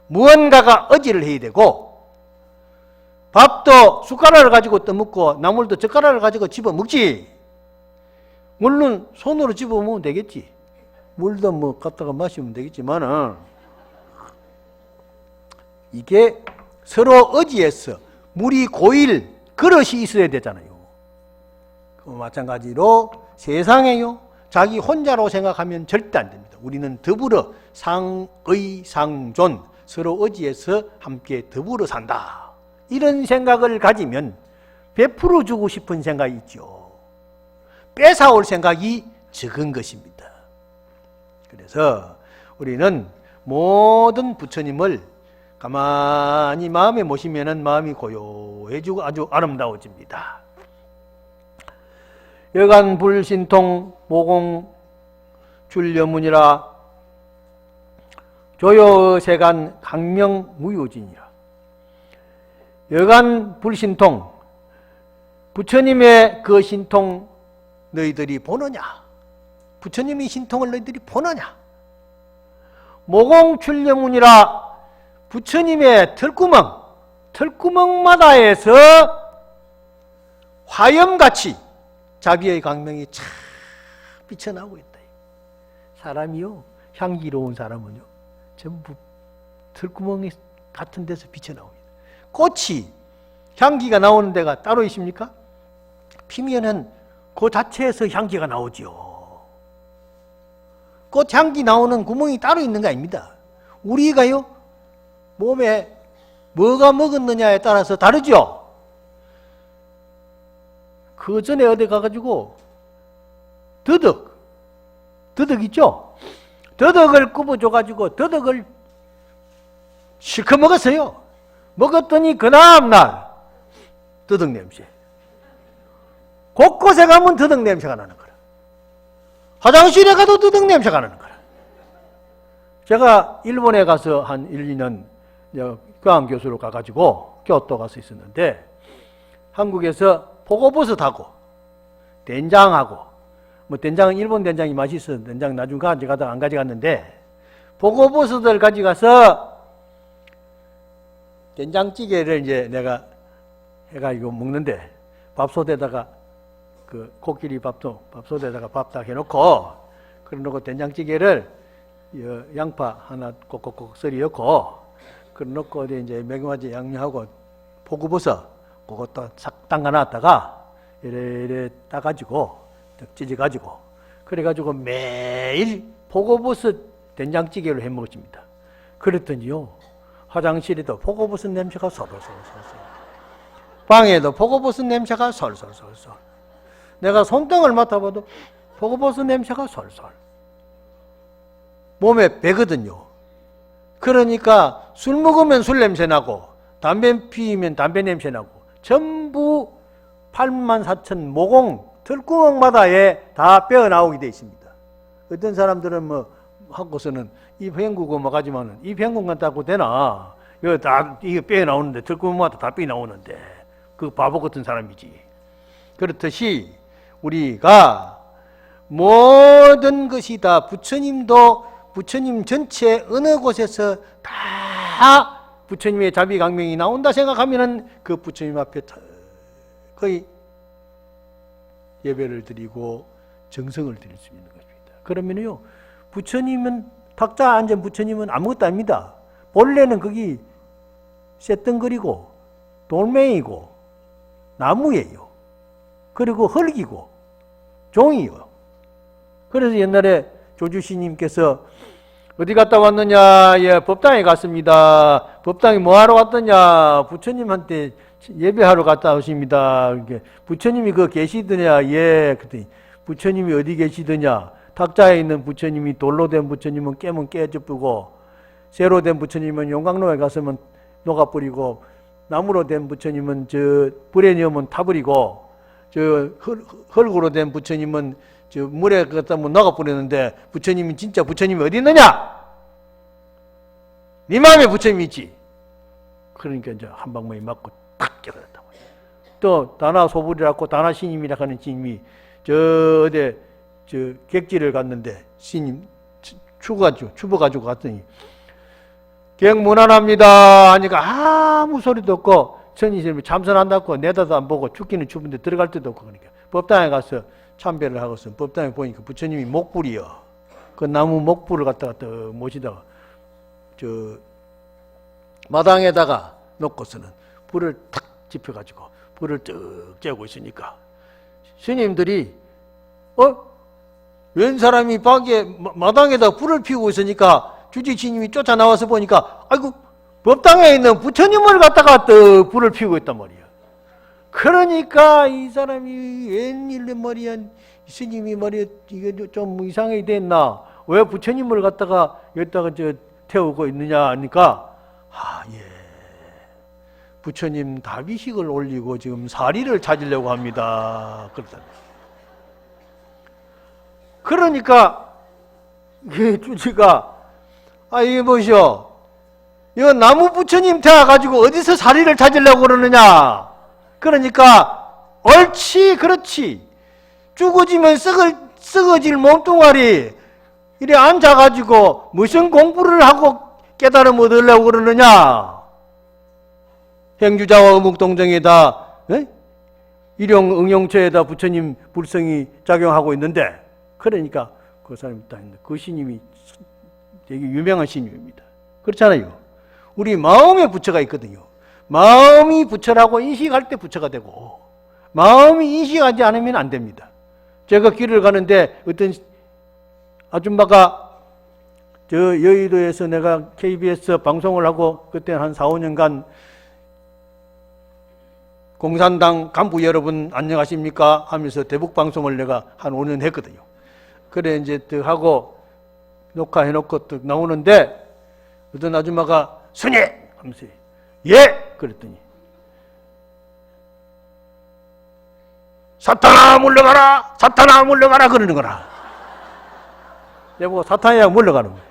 무언가가 의지를 해야 되고 밥도 숟가락을 가지고 떠먹고 나물도 젓가락을 가지고 집어 먹지. 물론 손으로 집어 먹으면 되겠지. 물도 뭐 갖다가 마시면 되겠지만은 이게 서로 의지해서 물이 고일 그릇이 있어야 되잖아요. 마찬가지로 세상에요. 자기 혼자로 생각하면 절대 안 됩니다. 우리는 더불어 상의상존 서로 의지해서 함께 더불어 산다. 이런 생각을 가지면 베풀어 주고 싶은 생각이 있죠. 뺏어올 생각이 적은 것입니다. 그래서 우리는 모든 부처님을 가만히 마음에 모시면은 마음이 고요해지고 아주 아름다워집니다. 여간 불신통 모공 줄여문이라 조여세간 강명 무효진이라. 여간 불신통, 부처님의 그 신통 너희들이 보느냐? 부처님의 신통을 너희들이 보느냐? 모공출려문이라 부처님의 털구멍마다에서 화염같이 자비의 광명이 쫙 비쳐나오고 있다. 사람이요, 향기로운 사람은요, 전부 털구멍 같은 데서 비쳐나옵니다. 꽃이 향기가 나오는 데가 따로 있습니까? 피면은 그 자체에서 향기가 나오죠. 꽃향기 나오는 구멍이 따로 있는 거 아닙니다. 우리가요, 몸에 뭐가 먹었느냐에 따라서 다르죠. 그 전에 어디 가가지고 더덕 있죠? 더덕을 굽어줘가지고 더덕을 실컷 먹었어요. 먹었더니 그 다음날 더덕 냄새. 곳곳에 가면 더덕 냄새가 나는 거라. 화장실에 가도 더덕 냄새가 나는 거라. 제가 일본에 가서 한 1, 2년 교환교수로 가가지고 교토 가서 있었는데, 한국에서 포고버섯하고 된장하고, 뭐 된장은 일본 된장이 맛있어서 된장 나중에 가져가다가 안 가져갔는데, 포고버섯을 가져가서 된장찌개를 이제 내가 해가지고 먹는데, 밥솥에다가 그 코끼리 밥솥에다가 밥 딱 해놓고, 그래놓고 된장찌개를 양파 하나 꼭꼭꼭 썰이 넣고, 그래놓고 이제 매콤하게 양념하고 포구버섯 그것도 싹 담가놨다가 이래 따가지고 찢어가지고, 그래가지고 매일 포구버섯 된장찌개를 해 먹었습니다. 그랬더니요, 화장실에도 포고버섯 냄새가 솔솔솔솔, 방에도 포고버섯 냄새가 솔솔솔솔, 내가 손등을 맡아봐도 포고버섯 냄새가 솔솔 몸에 배거든요. 그러니까 술 먹으면 술 냄새 나고, 담배 피우면 담배 냄새 나고, 전부 84,000 모공 털구멍마다에 다 빼어 나오게 되어 있습니다. 어떤 사람들은 뭐 하고서는 입 헹구고 뭐 하지만은 입 헹군 건 따고 되나? 이거 다 이거 빼어 나오는데, 털구멍마다 다 빼어 나오는데, 그 바보 같은 사람이지. 그렇듯이 우리가 모든 것이 다 부처님 전체 어느 곳에서 다 부처님의 자비 강명이 나온다 생각하면은 그 부처님 앞에 거의 예배를 드리고 정성을 드릴 수 있는 것입니다. 그러면요, 부처님은 탁자 앉은 부처님은 아무것도 아닙니다. 본래는 거기 쇳덩거리고 돌멩이고 나무예요. 그리고 흙이고 종이요. 그래서 옛날에 조주시님께서 어디 갔다 왔느냐? 예, 법당에 갔습니다. 법당에 뭐하러 왔더냐? 부처님한테 예배하러 갔다 오십니다. 부처님이 그 계시더냐? 예. 그랬더니 부처님이 어디 계시더냐? 탁자에 있는 부처님이 돌로 된 부처님은 깨면 깨져버리고, 쇠로 된 부처님은 용광로에 갔으면 녹아버리고, 나무로 된 부처님은 저 불에 넣으면 타버리고, 저 흙으로 된 부처님은 저 물에 갖다 뭐 녹아버리는데, 부처님이 진짜 부처님이 어디 있느냐? 네 마음에 부처님이 있지. 그러니까 이제 한 방망이 맞고 탁 깨달았다고. 또 다나 소불이라고 다나 신임이라 하는 신임이 저 어디 저 객지를 갔는데, 신임 죽어가지고 갔더니 객문안합니다 하니까 아무 소리도 없고, 천이스님이 참선한다고 내다도 안 보고, 죽기는 죽은데 들어갈 데도 없고, 그러니까 법당에 가서 참배를 하고서 법당에 보니까 부처님이 목불이요. 그 나무 목불을 갖다가 또 모시다가 저 마당에다가 놓고서는 불을 탁 지펴가지고 불을 쭉 쬐고 있으니까 스님들이 웬 사람이 밖에 마당에다 불을 피우고 있으니까 주지스님이 쫓아나와서 보니까 아이고 법당에 있는 부처님을 갖다가 또 불을 피우고 있단 말이야. 그러니까 이 사람이 웬일로 말이야, 스님이 말이야 이게 좀 이상하게 됐나? 왜 부처님을 갖다가 여기다가 저 태우고 있느냐 하니까 예, 부처님 다비식을 올리고 지금 사리를 찾으려고 합니다. 그랬다. 그러니까 이 주지가 이게 뭐시오? 이거 나무 부처님 되어가지고 어디서 자리를 찾으려고 그러느냐? 그러니까 옳지, 그렇지. 죽어지면 썩어질 몸뚱아리 이래 앉아가지고 무슨 공부를 하고 깨달음 얻으려고 그러느냐? 행주자와 어묵동정에다 일용 응용처에다 부처님 불성이 작용하고 있는데, 그러니까 그 사람이 딱 있는데 그 스님이 되게 유명한 스님입니다. 그렇잖아요. 우리 마음에 부처가 있거든요. 마음이 부처라고 인식할 때 부처가 되고, 마음이 인식하지 않으면 안 됩니다. 제가 길을 가는데 어떤 아줌마가 저 여의도에서 내가 KBS 방송을 하고 그때 한 4, 5년간 공산당 간부 여러분 안녕하십니까 하면서 대북 방송을 내가 한 5년 했거든요. 그래 이제 또 하고 녹화해놓고 또 나오는데 어떤 아줌마가 스님 하면서 예 그랬더니 사탄아 물러가라, 사탄아 물러가라 그러는 거라. 내보고 사탄이야 물러가는 거야.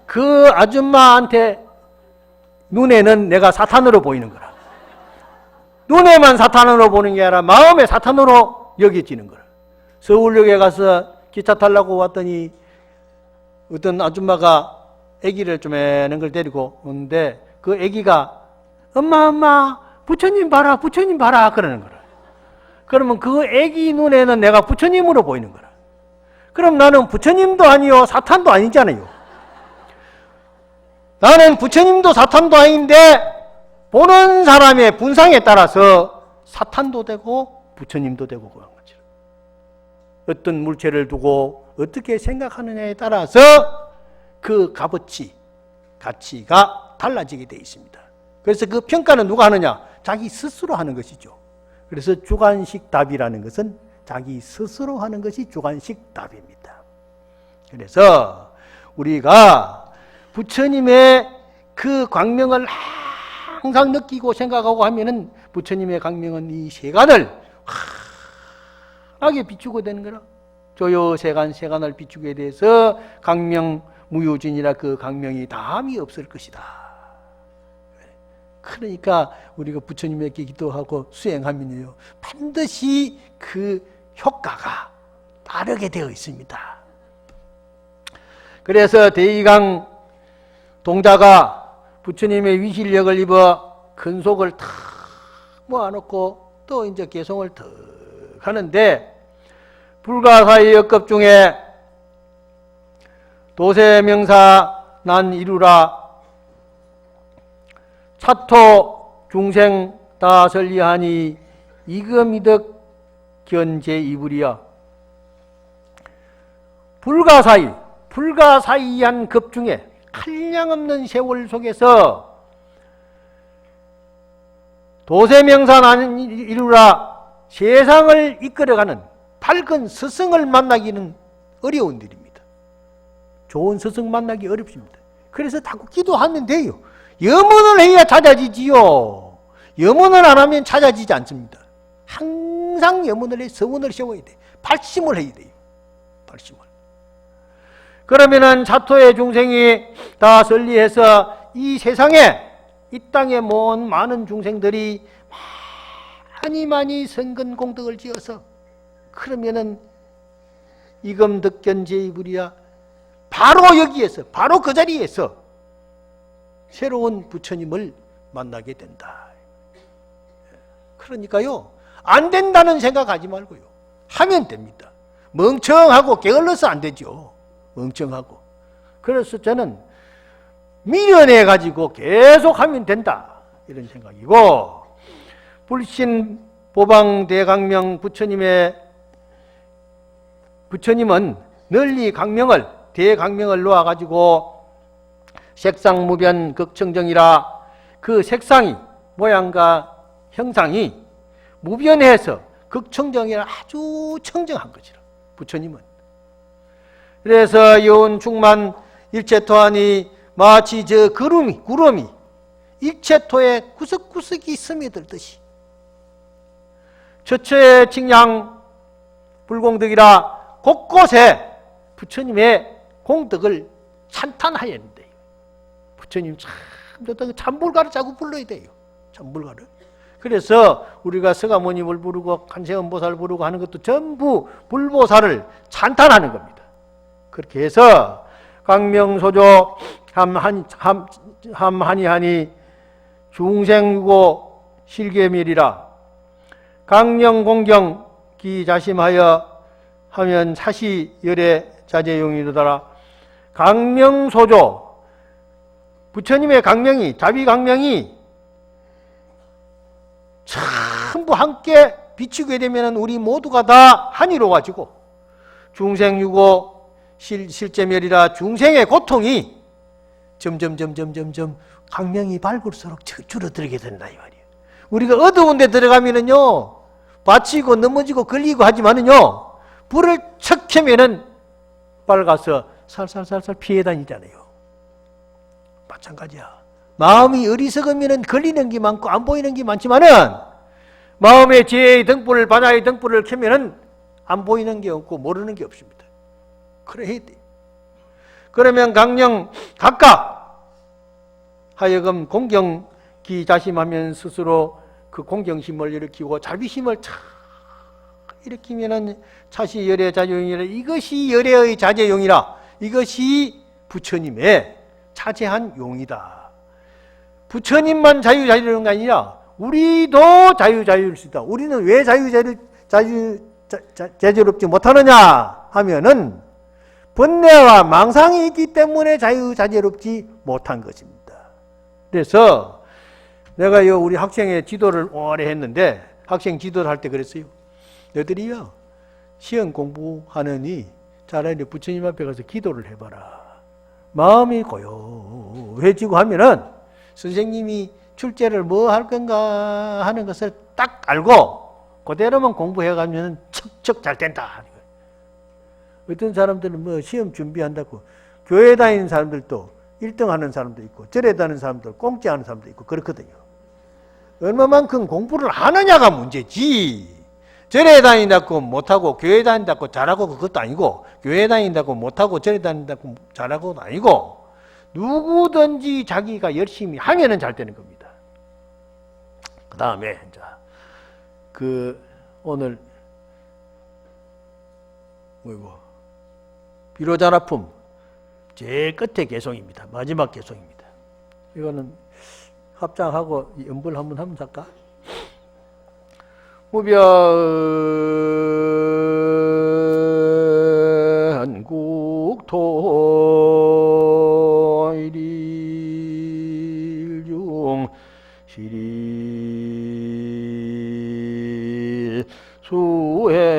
그 아줌마한테 눈에는 내가 사탄으로 보이는 거라. 눈에만 사탄으로 보는 게 아니라 마음에 사탄으로 여겨지는 거라. 서울역에 가서 기차 타려고 왔더니 어떤 아줌마가 아기를 좀 애는 걸 데리고 오는데 그 아기가 엄마 부처님 봐라 부처님 봐라 그러는 거라. 그러면 그 아기 눈에는 내가 부처님으로 보이는 거라. 그럼 나는 부처님도 아니요 사탄도 아니잖아요. 나는 부처님도 사탄도 아닌데 보는 사람의 분상에 따라서 사탄도 되고 부처님도 되고 그런 거죠. 어떤 물체를 두고 어떻게 생각하느냐에 따라서 그 값어치, 가치가 달라지게 되어 있습니다. 그래서 그 평가는 누가 하느냐? 자기 스스로 하는 것이죠. 그래서 주관식 답이라는 것은 자기 스스로 하는 것이 주관식 답입니다. 그래서 우리가 부처님의 그 광명을 항상 느끼고 생각하고 하면은 부처님의 광명은 이 세간을 환하게 비추고 되는 거라. 조요세간 세간을 비추게 돼서 광명 무효진이라 그 광명이 다함이 없을 것이다. 그러니까 우리가 부처님에게 기도하고 수행하면요 반드시 그 효과가 따르게 되어 있습니다. 그래서 대의강 동자가 부처님의 위실력을 입어 큰 속을 탁 모아놓고 또 이제 개송을 탁 하는데 불가사의 역급 중에 도세명사 난 이루라 차토 중생 다 설리하니 이금이득 견제이불이여. 불가사의한 급 중에 한량없는 세월 속에서 도세명사 난 이루라 세상을 이끌어가는 밝은 스승을 만나기는 어려운 일입니다. 좋은 스승 만나기 어렵습니다. 그래서 자꾸 기도하면 돼요. 염원을 해야 찾아지지요. 염원을 안 하면 찾아지지 않습니다. 항상 염원을 해 서원을 세워야 돼. 발심을 해야 돼요. 발심을. 그러면은 차토의 중생이 다 설리해서 이 세상에 이 땅에 모은 많은 중생들이 많이 선근 공덕을 지어서 그러면은 이금득견제이불이야 바로 여기에서 바로 그 자리에서 새로운 부처님을 만나게 된다. 그러니까요 안 된다는 생각하지 말고요 하면 됩니다. 멍청하고 게을러서 안 되죠. 멍청하고. 그래서 저는 미련해 가지고 계속 하면 된다 이런 생각이고, 불신 보방 대강명 부처님은 널리 강명을 대강명을 놓아 가지고 색상무변 극청정이라 그 색상이 모양과 형상이 무변해서 극청정이라 아주 청정한 것이라 부처님은. 그래서 여운 충만 일체토하니 마치 저 구름이 일체토에 구석구석이 스며들듯이 처처의 칭양 불공덕이라 곳곳에 부처님의 공덕을 찬탄하였는데 부처님 참 좋다. 참불가를 자꾸 불러야 돼요. 참불가를. 그래서 우리가 서가모님을 부르고 관세음보살 부르고 하는 것도 전부 불보살을 찬탄하는 겁니다. 그렇게 해서 광명소조 함하니하니 중생유고 실계밀이라 강령공경 기자심하여 하면 사시 열애 자제용이로더라. 강명소조 부처님의 강명이 자비강명이 전부 함께 비추게 되면 우리 모두가 다 한이로워지고 중생유고 실제멸이라 중생의 고통이 점점 강명이 밝을수록 줄어들게 된다 이 말이에요. 우리가 어두운 데 들어가면은요 다치고 넘어지고 걸리고 하지만은요 불을 척 켜면은 밝아서 살살살살 피해 다니잖아요. 마찬가지야. 마음이 어리석으면은 걸리는 게 많고 안 보이는 게 많지만은 마음의 지혜의 등불을 바다의 등불을 켜면은 안 보이는 게 없고 모르는 게 없습니다. 그래야 돼. 그러면 강령 각각 하여금 공경기 자심하면 스스로 그 공경심을 일으키고 자비심을 착 일으키면은 차시 열애 자제용이라. 이것이 열애의 자제용이라. 이것이 부처님의 차제한 용이다. 부처님만 자유자재로운 게 아니라 우리도 자유자재로울 수 있다. 우리는 왜 자유자재롭지 못하느냐 하면은 번뇌와 망상이 있기 때문에 자유자재롭지 못한 것입니다. 그래서 내가 우리 학생의 지도를 오래 했는데 학생 지도를 할 때 그랬어요. 너희들이요 시험 공부하느니 차라리 부처님 앞에 가서 기도를 해봐라. 마음이 고요해지고 하면은 선생님이 출제를 뭐 할 건가 하는 것을 딱 알고 그대로만 공부해가면 척척 잘 된다. 어떤 사람들은 뭐 시험 준비한다고 교회 다니는 사람들도 1등 하는 사람도 있고 절에 다니는 사람도 공짜하는 사람도 있고 그렇거든요. 얼마만큼 공부를 하느냐가 문제지. 절에 다닌다고 못하고 교회 다닌다고 잘하고 그것도 아니고 교회 다닌다고 못하고 절에 다닌다고 잘하고도 아니고 누구든지 자기가 열심히 하면은 잘 되는 겁니다. 그 다음에 오늘 비로자납품 제일 끝에 개송입니다. 마지막 개송입니다. 이거는 합장하고 연불 한번 하면 살까? 무변국토 일일중 시리 수행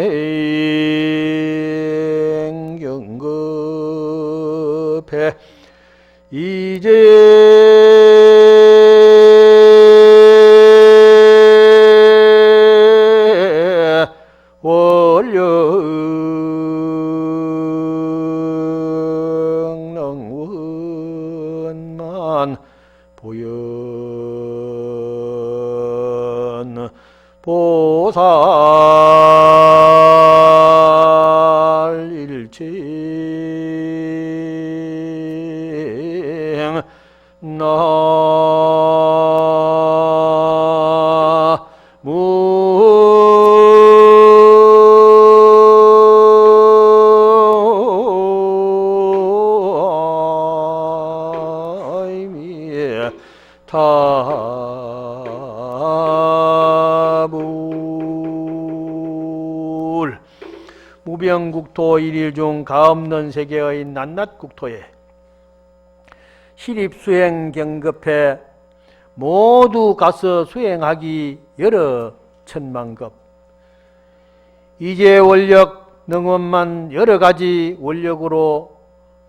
경급해 이제 원령능원만 보연 보살 일칭 타불 무병국토 일일중 가없는 세계의 낱낱국토에 시립수행 경급해 모두 가서 수행하기 여러 천만급 이제 원력 능원만 여러 가지 원력으로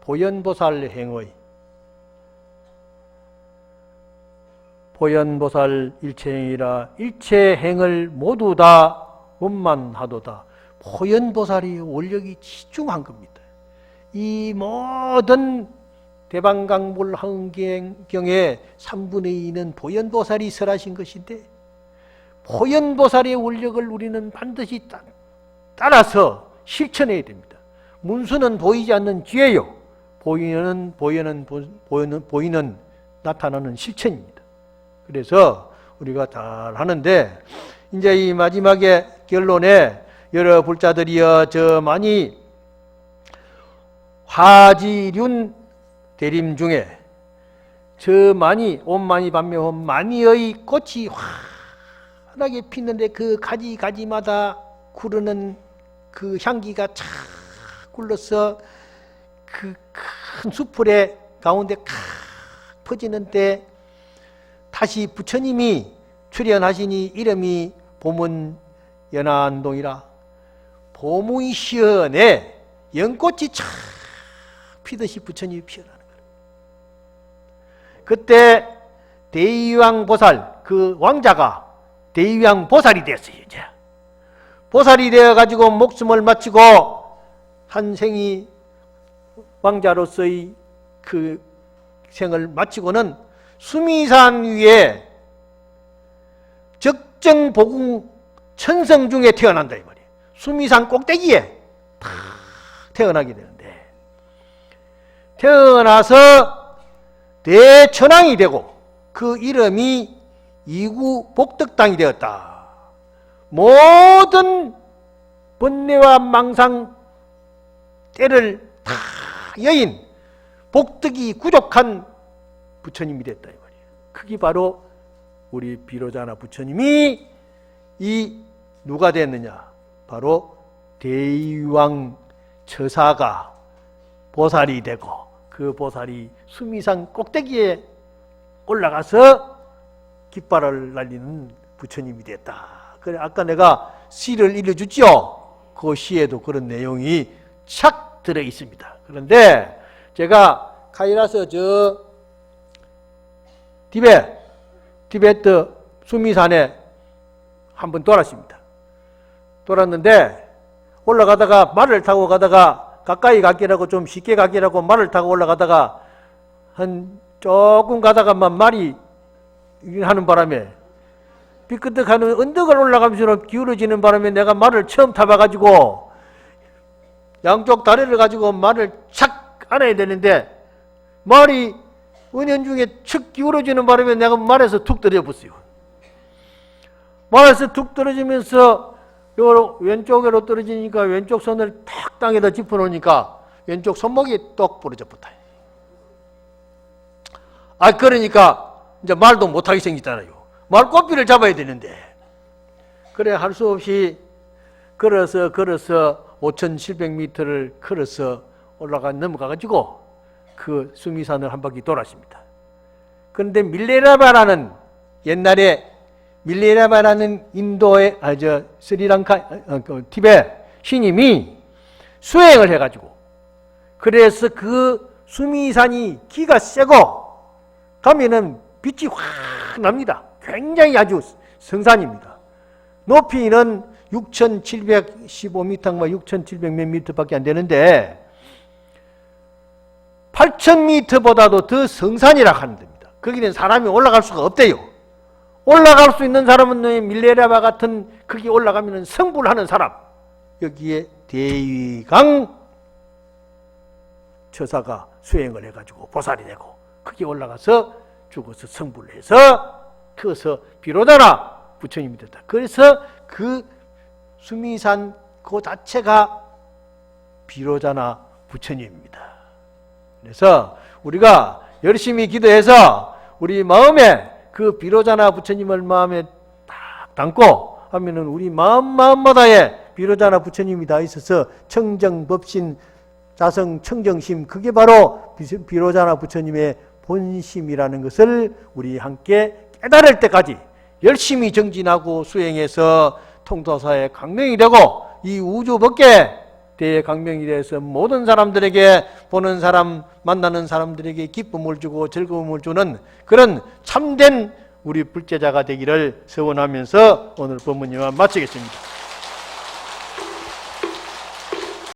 보현보살 행의 보현보살 일체행이라 일체 행을 모두 다 원만하도다. 보현보살이 원력이 치중한 겁니다. 이 모든 대방강불 한경의 3분의 2는 보현보살이 설하신 것인데 보현보살의 원력을 우리는 반드시 따라서 실천해야 됩니다. 문수는 보이지 않는 뒤에요. 보이는 나타나는 실천입니다. 그래서 우리가 잘 하는데, 이제 이 마지막에 결론에 여러 불자들이여 저 많이 화지륜 대림 중에 저 많이 온만이 반면 많이의 꽃이 환하게 피는데 그 가지가지마다 구르는 그 향기가 착 굴러서 그 큰 수풀의 가운데 칵 퍼지는데 다시 부처님이 출현하시니 이름이 봄은 연안동이라 봄의 시연에 연꽃이 착 피듯이 부처님이 피어나는 거예요. 그때 대의왕 보살, 그 왕자가 대의왕 보살이 됐어요. 이제 보살이 되어가지고 목숨을 마치고 한 생이 왕자로서의 그 생을 마치고는 수미산 위에 적정보궁 천성 중에 태어난다 이 말이에요. 수미산 꼭대기에 탁 태어나게 되는데, 태어나서 대천왕이 되고 그 이름이 이구 복덕당이 되었다. 모든 번뇌와 망상 때를 다 여인 복덕이 구족한 부처님이 됐다 이 말이에요. 그게 바로 우리 비로자나 부처님이 이 누가 됐느냐? 바로 대의왕 처사가 보살이 되고 그 보살이 수미산 꼭대기에 올라가서 깃발을 날리는 부처님이 됐다. 그래 아까 내가 시를 읽어줬죠. 그 시에도 그런 내용이 착 들어 있습니다. 그런데 제가 카이라서 저 티베트 수미산에 한번 돌았습니다. 돌았는데 올라가다가 말을 타고 가다가 가까이 가기라고 좀 쉽게 가기라고 말을 타고 올라가다가 한 조금 가다가만 말이 하는 바람에 삐끄덕하는 언덕을 올라가면서 기울어지는 바람에 내가 말을 처음 타봐가지고 양쪽 다리를 가지고 말을 착 안아야 되는데 말이 은연중에 척 기울어지는 바람에 내가 말에서 툭 떨어졌어요. 말에서 툭 떨어지면서 요 왼쪽으로 떨어지니까 왼쪽 손을 탁 땅에다 짚어놓으니까 왼쪽 손목이 똑 부러져 붙어. 그러니까 이제 말도 못하게 생겼잖아요. 말꼬피를 잡아야 되는데 그래 할 수 없이 걸어서 5,700m를 걸어서 넘어가가지고 그 수미산을 한 바퀴 돌았습니다. 그런데 밀레라바라는 옛날에 밀레라바라는 인도의 스리랑카 티베트 신임이 수행을 해가지고 그래서 그 수미산이 기가 세고 가면은 빛이 확 납니다. 굉장히 아주 성산입니다. 높이는 6,715m인가 6,700 몇 미터밖에 안 되는데 8,000m보다도 더 성산이라 하는 겁니다. 거기는 사람이 올라갈 수가 없대요. 올라갈 수 있는 사람은 밀레라바 같은 거기 올라가면 성불하는 사람. 여기에 대의강 처사가 수행을 해가지고 보살이 되고 거기 올라가서 죽어서 성불해서 그래서 비로자나 부처님이 됐다. 그래서 그 수미산 그 자체가 비로자나 부처님입니다. 그래서 우리가 열심히 기도해서 우리 마음에 그 비로자나 부처님을 마음에 딱 담고 하면은 우리 마음마다에 비로자나 부처님이 다 있어서 청정법신 자성 청정심 그게 바로 비로자나 부처님의 본심이라는 것을 우리 함께 깨달을 때까지 열심히 정진하고 수행해서 통도사의 강명이 되고 이 우주 법계 대강명이 돼서 모든 사람들에게 보는 사람 만나는 사람들에게 기쁨을 주고 즐거움을 주는 그런 참된 우리 불제자가 되기를 소원하면서 오늘 법문 이만 마치겠습니다.